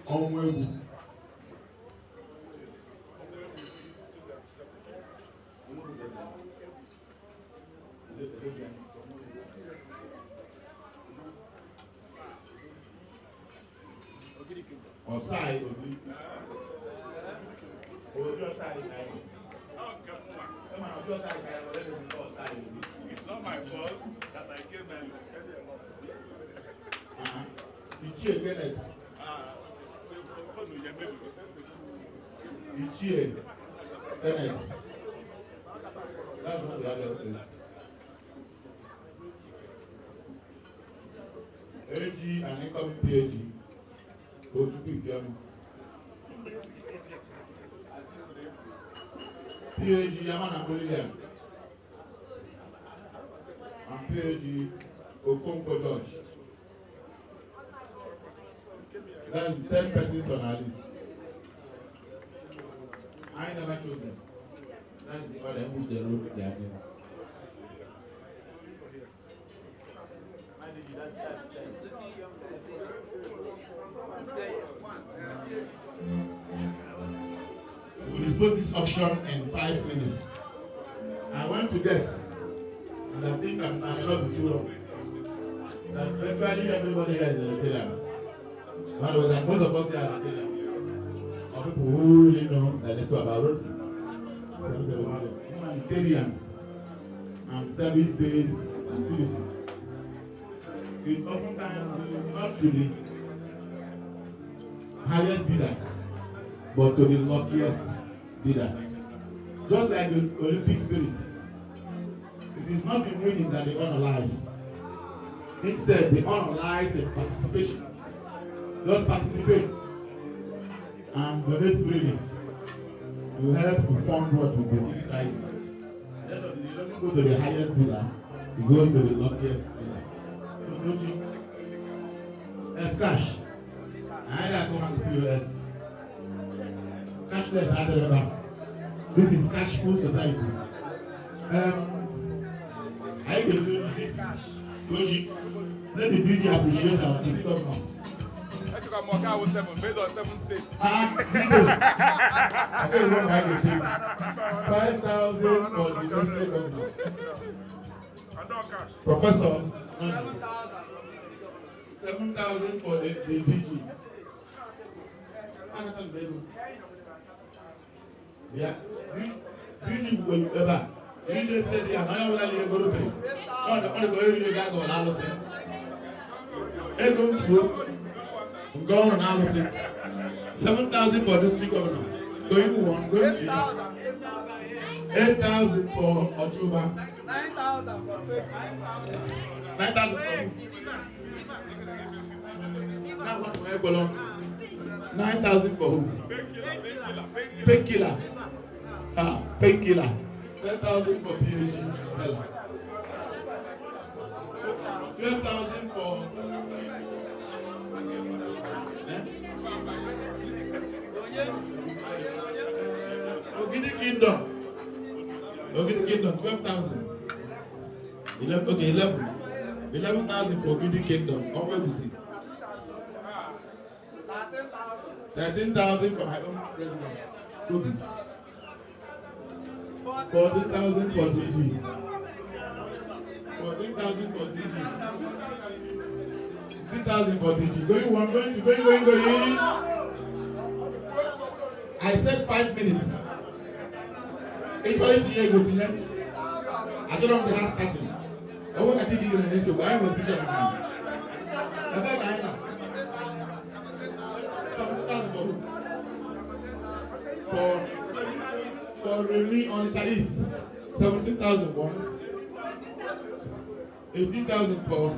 Onwegwu. Osai Obi. It's not my fault that I came and Ichie Kenneth. Ichie Kenneth. That's what we have to say. AG and incoming PAG. Go to PFM. PAG Yamana William. And PAG Okonkwo George. That's 10 persons on our list. I never chose them. That's the order in which they wrote their names. We'll dispose this auction in 5 minutes. I want to guess, and I think I'm not too wrong, that virtually everybody here is a Rotarian. In other words, that most of us here are Rotarians. Or people who really know that little about Rotary. Humanitarian and service-based activities. It oftentimes not to the highest bidder, but to the luckiest bidder. Just like the Olympic spirit, it is not in winning that the honor lies. Instead, the honor lies in participation. Just participate and donate freely to help to fund what we believe is right. Then it doesn't go to the highest bidder, it goes to the luckiest bidder. So don't you? It's cash. I either come and POS. Cashless either ever. This is cashful society. I can do this cash. Let the DJ appreciate our city government. I took a mock out with 7 based on 7 states. I don't know why they take 5,000 for the district governor. Professor, 7,000 for the DG. Yeah. DG will ever. You just said, yeah, I don't want to go to pay. No, the only way you got to go to the go on analysis. 7,000 for district governor. Going one, going 8,000 for October. 9,000 for 9,000 for now what do I call on? 9,000 for who? Painkiller. Painkiller. 10,000 for PhD. 12,000 for Ogidi Kingdom. Ogidi Kingdom, 12,000. 11,000 for Ogidi Kingdom. How we see? 13,000 for my own president. 14,000 for DG. 14,000 for DG. 3,000 for DG. Going. I said 5 minutes. It's all to go to next. I don't know the last starting. I want to take you to the next one. I will picture with you. For Remy on the list, 17,000 one. 18,000 for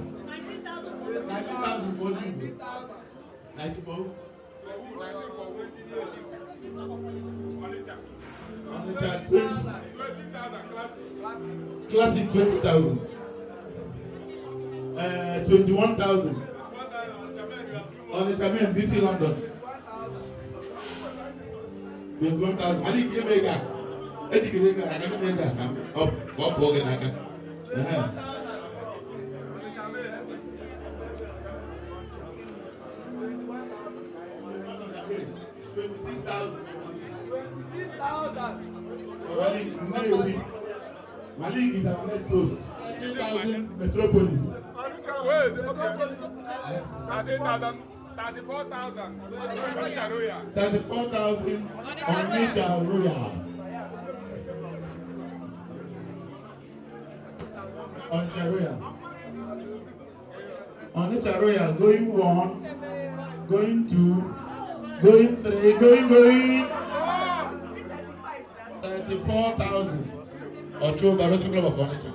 19,000 for you. 94. On the chart 20,000 classic 20,000. 21,000 on the Champion BC London. 21,000. Ali Kemega. Eti Kemega. I can't remember. Up Bogan. I can. 26,000. 26,000. Nnewi. Malik is our next host. 10,000 Metropolis. 13,000. 34,000. 34,000 Onitsha Royal. Onitsha Royal going 1, going 2, going 3, going 34,000. October Rotary Club of Onitsha.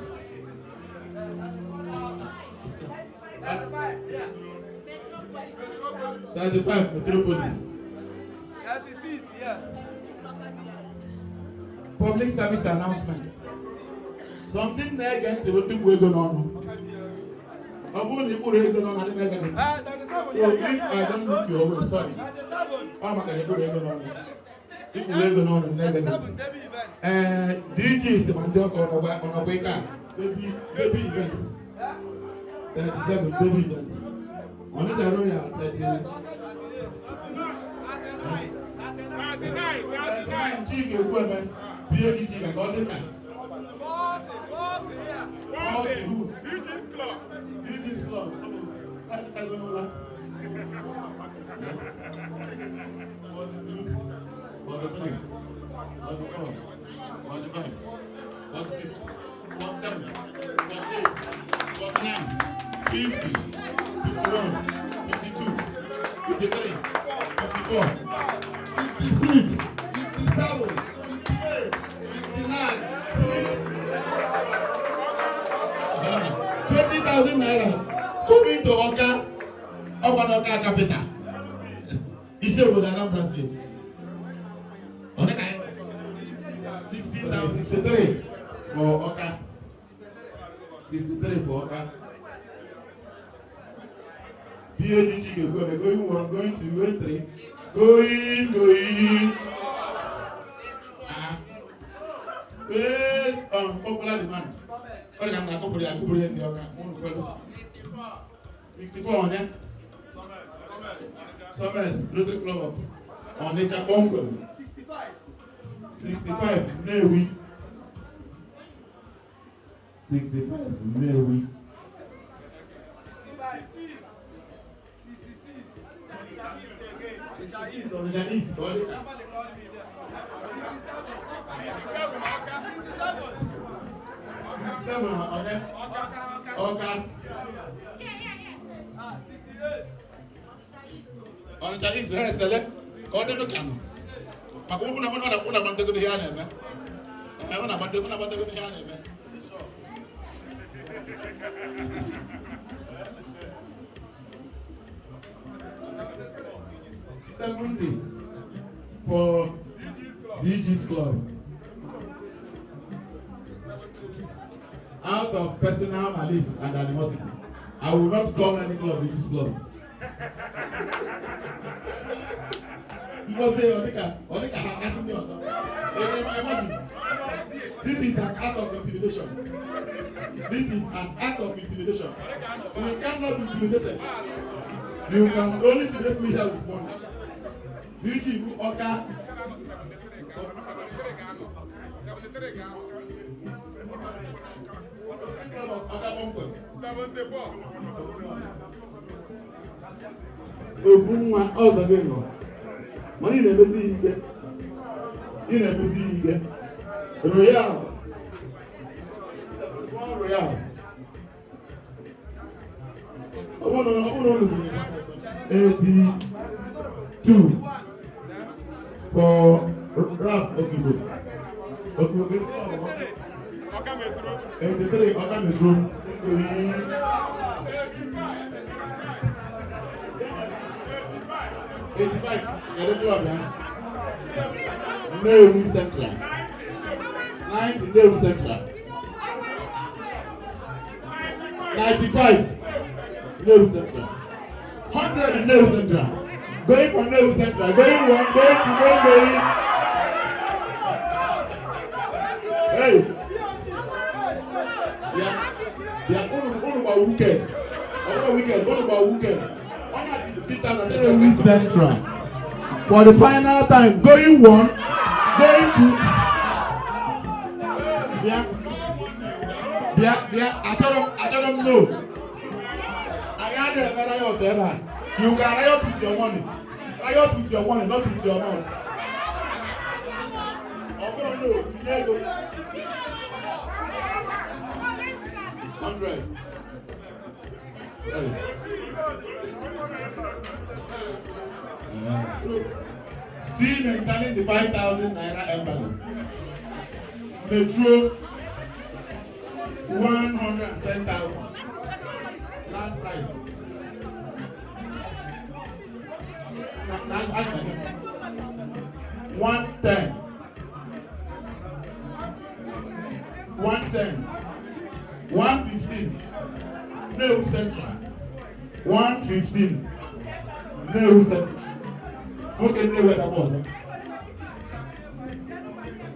35 Metropolis. 36, yeah. Public service announcement. Something there again to what we going on. So if I don't look your way, sorry. I'm not going to go people will go on the negative. DG is the mandate on a wake up. Baby events. 37 baby events. Onitsha Royal 39 chief equipment. PhD chief and all the time. 40 who? DG's club. DG's club. Forty-three, 44, 45, 46, 47, 48, 49, 50, 51, 52, 53, 54, 56, 57, 58, 59, 60. 20,000 naira coming to Awka capital. It's over the Anambra State. 63 for Awka. 63 for Awka. PhD going 1, going 2, going 3. Going. Based on popular demand. 64 on them. Summers, Rotary Club on Onitsha Bongo. 65, Nnewi. 65, Nnewi. 66 on the east. 67 on them. Awka. Onitsha is very select. Order no canoe. Makuna bante ko diyan eh. Una bante ko diyan eh. 70 for DG's Club. Out of personal malice and animosity, I will not call any club DG's Club. People say, Onika has asked me or something. Imagine. This is an act of intimidation. This is an act of intimidation. You cannot be intimidated. You can only intimidate me here with money. DG Awka. 74. Ofunwa ọzọ gị nọ. Mana ị na-emesi ike. Royal. Royal. Ọ bụrụ 82 for Raf Okibo. Okibo gị 83 Awka Metro. 85, Nnewi Central. 90, Nnewi Central. 95, Nnewi Central. 100, Nnewi Central. Going for Nnewi Central. Going 1, going 2, going. Hey. Yeah, all about weekend. All about weekend. Nnewi Central. For the final time, going 1, going 2. I tell them no. I had a riot there. You can riot with your money. Riot with your money, not with your mouth. No, Chinedu. 100. Still maintaining the 5,000 naira envelope. Metro 110,000. Last price. 110. 110. 115. Nnewi Central 115. Nnewi Central. Okay, Nnewi Central.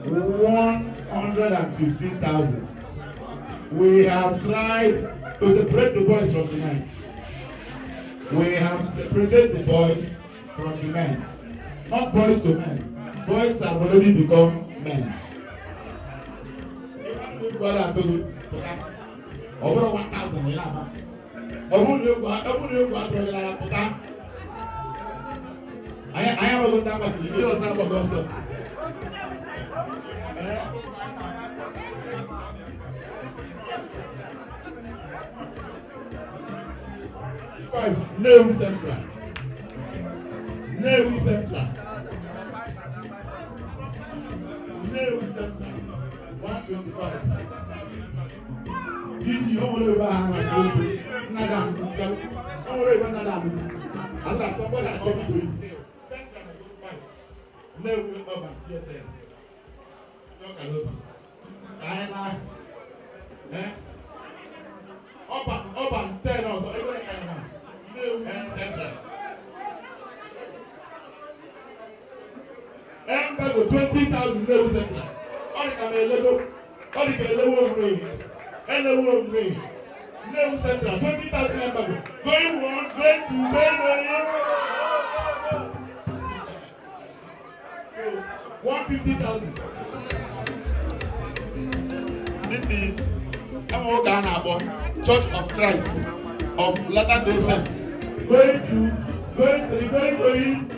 115,000. We have tried to separate the boys from the men. We have separated the boys from the men. Not boys to men. Boys have already become men. God has told you, over 1,000 in Abba. I am a good number. You don't have a gossip. Nnewi Central. Nnewi Central. Nnewi Central. 125. Did you only buy a house? Nadam. Only one Nadam. I like somebody has come to his name. Central 125. Nnewi Urban Theatre. Talk a lot. Urban 10 also. Central. Embago 20,000 Nnewi Central. All the Nnewi Central 20,000 Embago. Going 1, going 2, going 150,000. This is Awka Church of Christ of Latter-day Saints. Going 3, going.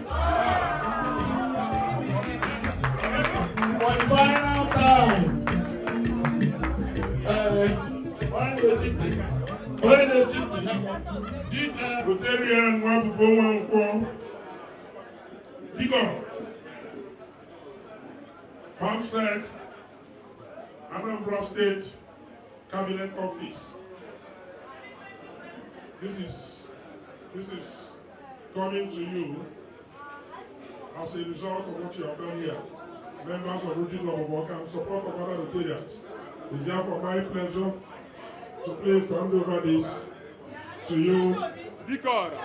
One final time. Rotarian, one before one call. Digo. Hamsek, Anambra State Cabinet Office. This is coming to you as a result of what you have done here. Members of Rotary Club of Awka and support of other Rotarians. It's therefore my pleasure to place hand over this to you. Dicora.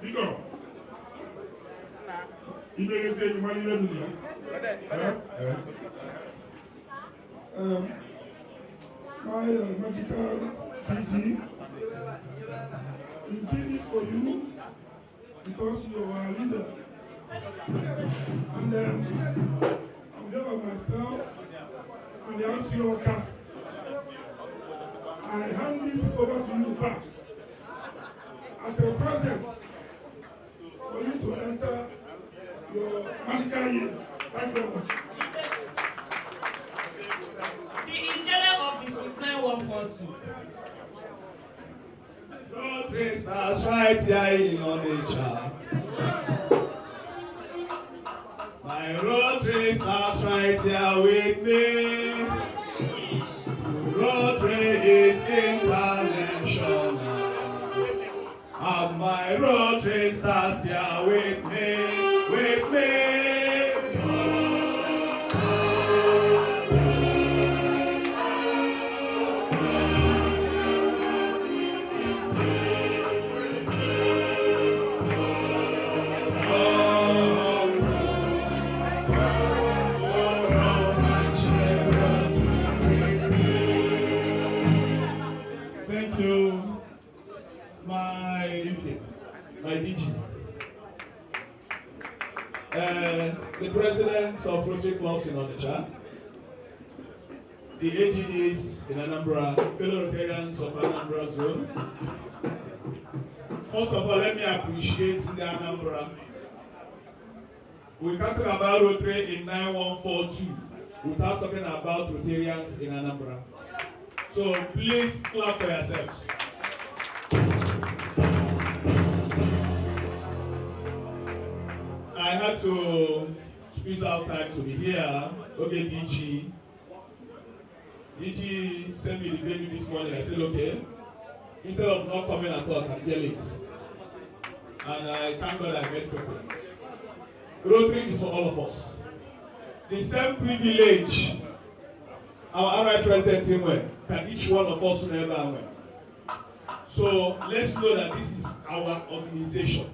Digo. You say you money revenue. My magical PG, we did this for you because you are a leader. And then, on behalf of myself and the RC Awka, I hand this over to you back as a present for you to enter your magical year. Thank you very much. The engineer of this with 9142. Rotary stars right here in Onitsha. My Rotary stars right here with me. Rotary is international. And my Rotary stars here with me. Thank you, my DG. The presidents of Rotary Clubs in Onitsha, the AGDs in Anambra, fellow Rotarians of Anambra Zone. First of all, let me appreciate the Anambra. We can't talk about Rotary in 9142 without talking about Rotarians in Anambra. So please clap for yourselves. I had to squeeze out time to be here. Okay, DG sent me the venue this morning. I said, okay. Instead of not coming at all, I can get late. And I thank God I met people. Rotary is for all of us. The same privilege our RI president Nnewi can each one of us never have. So let's know that this is our organization.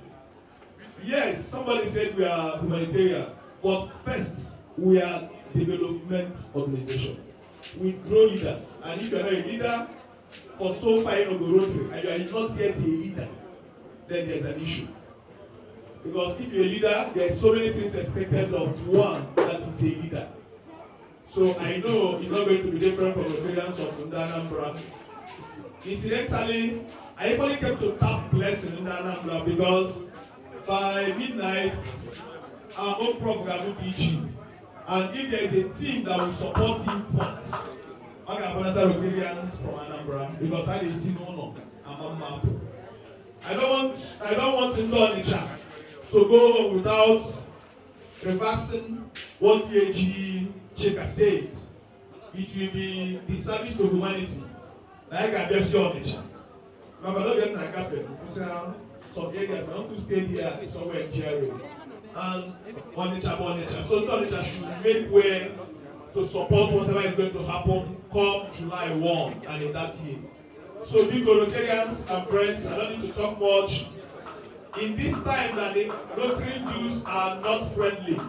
Yes, somebody said we are humanitarian, but first we are development organization. We grow leaders, and if you are not a leader for so far in Rotary and you are not yet a leader, then there's an issue. Because if you're a leader, there are so many things expected of one that is a leader. So I know it's not going to be different from Rotarians of Anambra. Incidentally, I only came to tap blessing in Anambra because by midnight, our own program will teach him. And if there is a team that will support him first, I got another Rotarians from Anambra because I didn't see no map. I don't want Nnonyelu to go without reversing what PhD Cheka said. It will be the service to humanity. Like I just saw Onitsha. But I don't get my cafe. Some areas, my uncle stayed here somewhere in GRA. And Onitsha. So Onitsha should make way to support whatever is going to happen come July 1 and in that year. So big Rotarians and friends, I don't need to talk much. In this time that the Rotary dues are not friendly,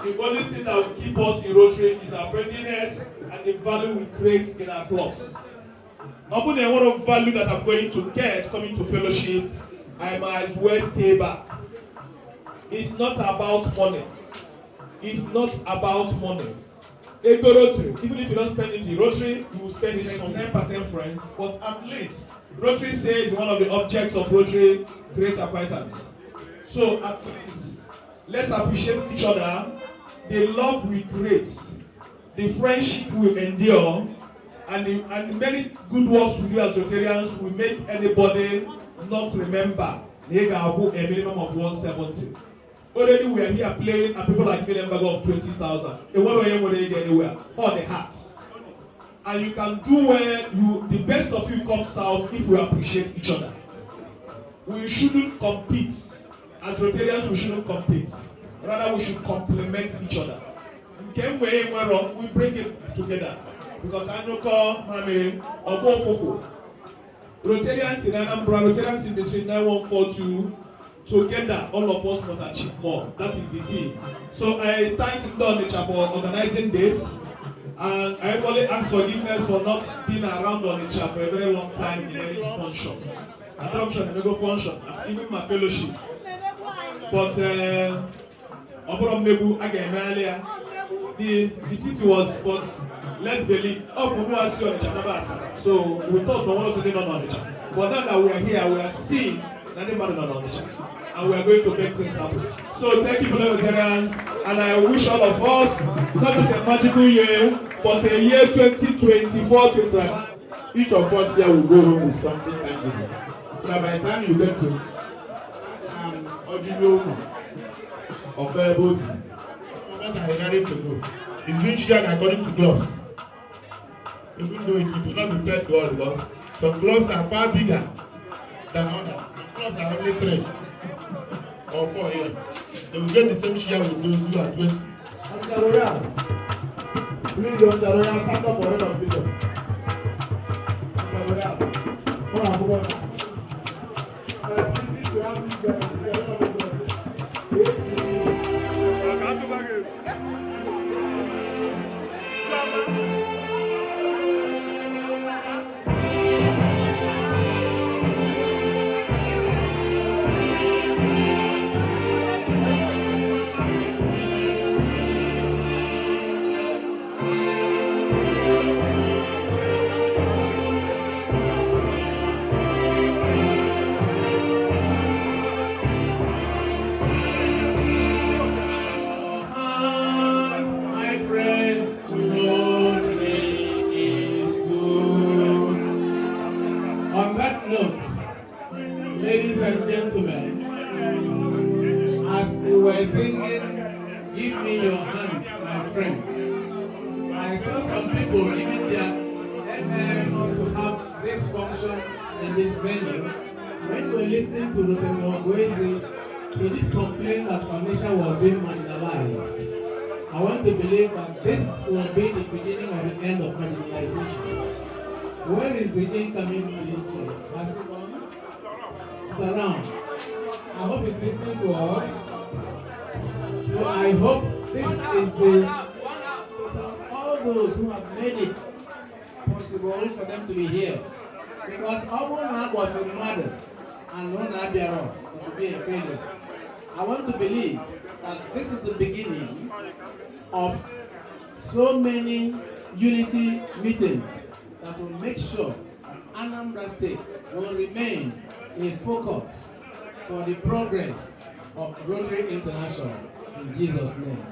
the only thing that will keep us in Rotary is our friendliness and the value we create in our clubs. Upon the one of value that I'm going to get coming to fellowship, I might as well stay back. It's not about money. It's not about money. A go Rotary, even if you don't spend it in Rotary, you will spend it 99% friends, but at least Rotary says one of the objects of Rotary, create acquaintance. So at least let's appreciate each other, the love we create, the friendship we endure, and the many good works we do as Rotarians will make anybody not remember a minimum of 170. Already we are here playing and people are giving them value of 20,000. They won't get anywhere. Or the hearts. And you can do where the best of you comes out if we appreciate each other. We shouldn't compete. As Rotarians, we shouldn't compete. Rather, we should complement each other. We bring it together. Because I know Mami or Fofo. Rotarians in Anambra, Rotarians in the street 9142. Together, all of us must achieve more. That is the team. So I thank Nnonyelu for organizing this. And I only ask forgiveness for not being around Onitsha for a very long time in any function. Adoption, I go function, even my fellowship. But from Nebu, again, earlier, the city was, but let's believe, so we thought no one was sitting on Onitsha. But now that we are here, we are seeing that they matter on Onitsha. And we are going to make things happen. So thank you for the Rotarians, and I wish all of us not just a magical year, but a year 2024-2025. Each of us here will go home with something tangible. So by the time you get to Nnonyelu or Bebosi, what are you ready to go? It's being shared according to clubs. Even though it will not be fair to all, because some clubs are far bigger than others. Some clubs are only 3 or 4 here. They will get the same share with those who are 20. Please, Onitsha, stand up for head of people. Ladies and gentlemen, as we were singing, "Give me your hands, my friend," I saw some people giving their not to have this function in this venue. When we were listening to Rotary, he did complain that Onitsha was being marginalized. I want to believe that this will be the beginning of the end of marginalization. Where is the incoming PhD? Has it gone? It's around. I hope he's listening to us. So I hope this is the all those who have made it possible for them to be here. Because Awka was a mother and no Nabiaro to be a failure. I want to believe that this is the beginning of so many unity meetings that will make sure Anambra State will remain a focus for the progress of Rotary International in Jesus' name.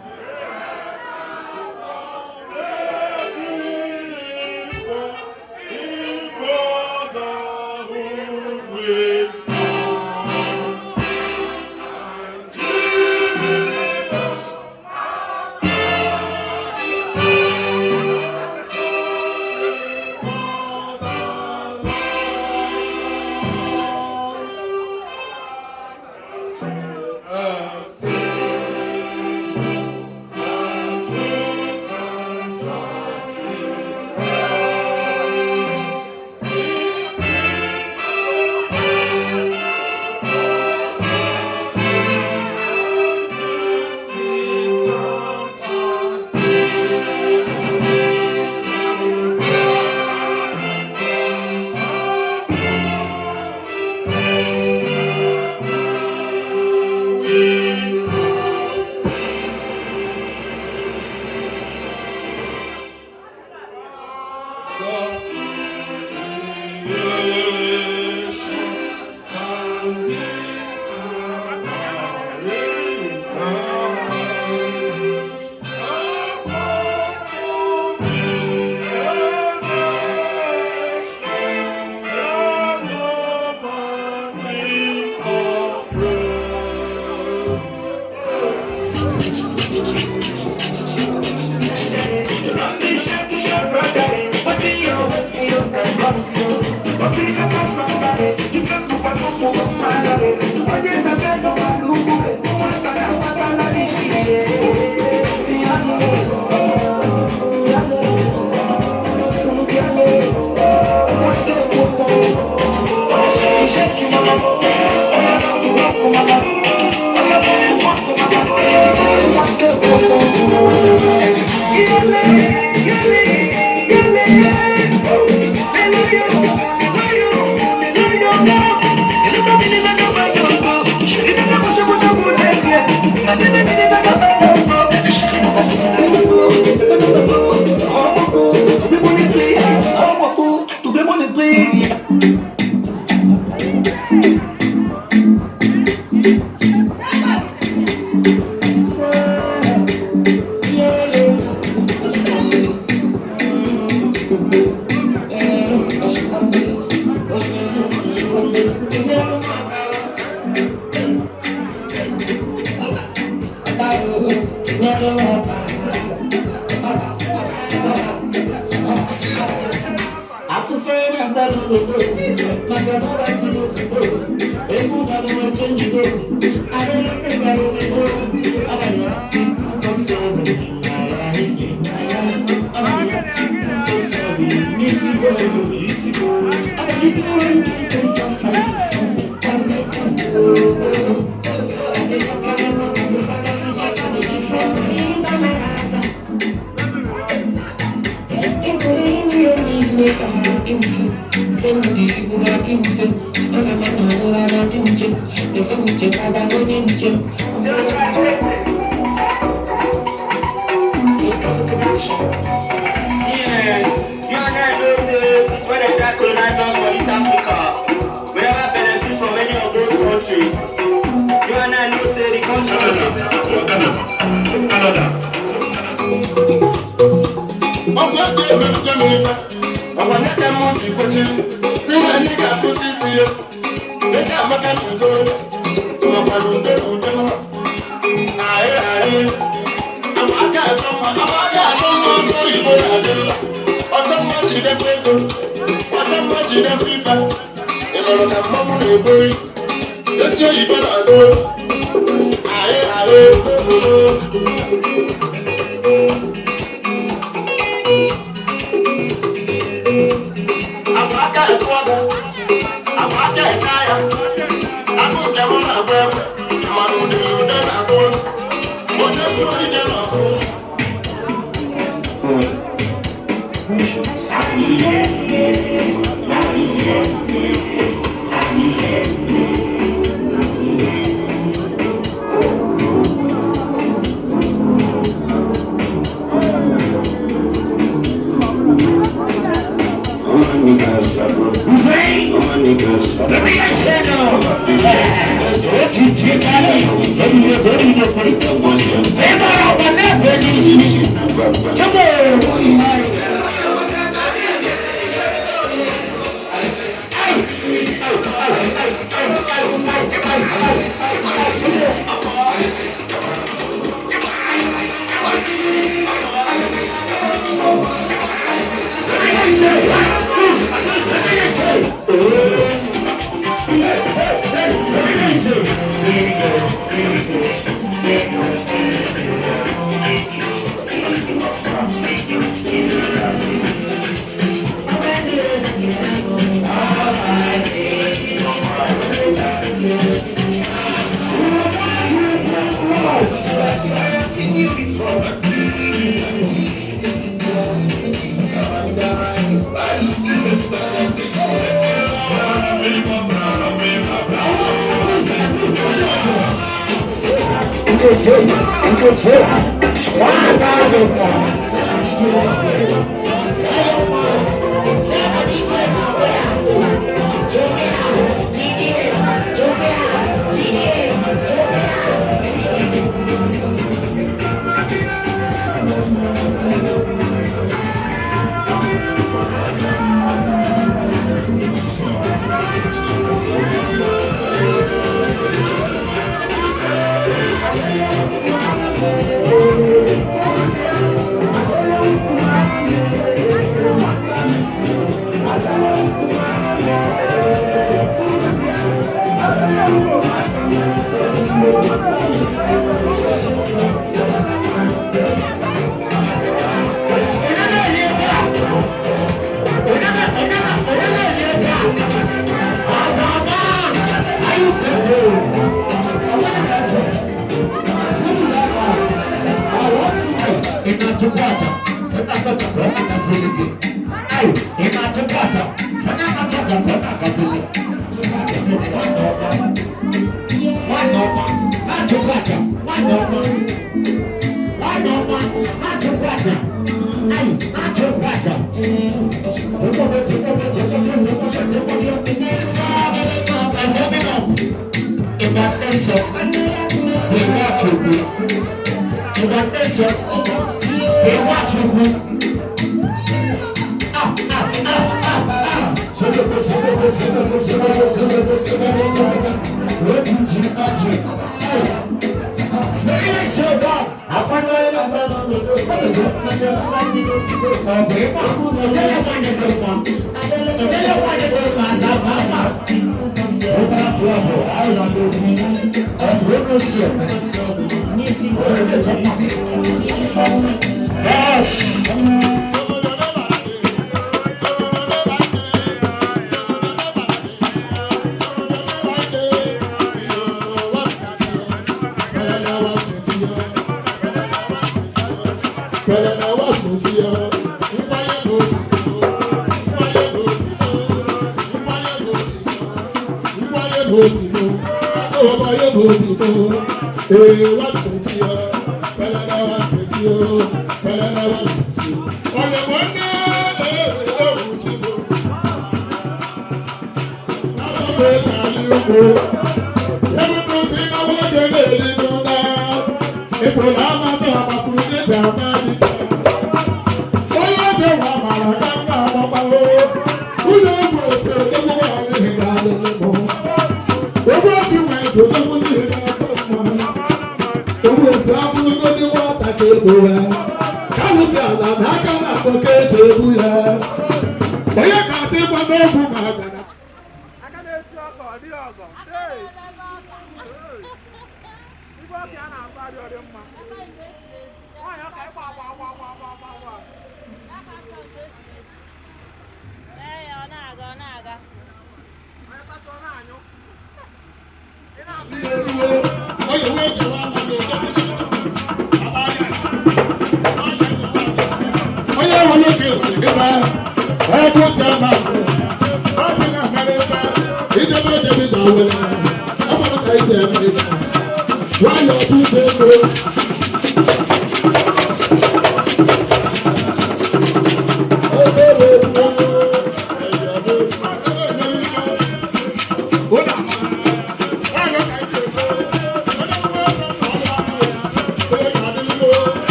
Let's get you better.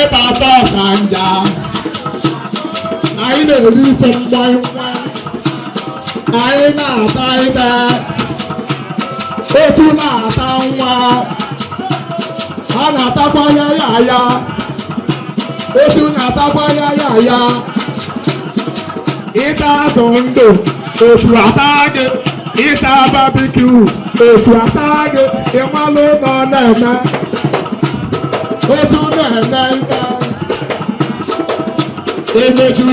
ịbata ọsanja anyị na-eri ife mgbanyịkwa anyị na-ata ibe otu na-ata nwa a na-atakwa ya otu na-atakwa ya ịta azụ ndụ otu ata gị ịta babikiu otu ata gị ịmalụ nọ na-eme otu na-eme ibe emeju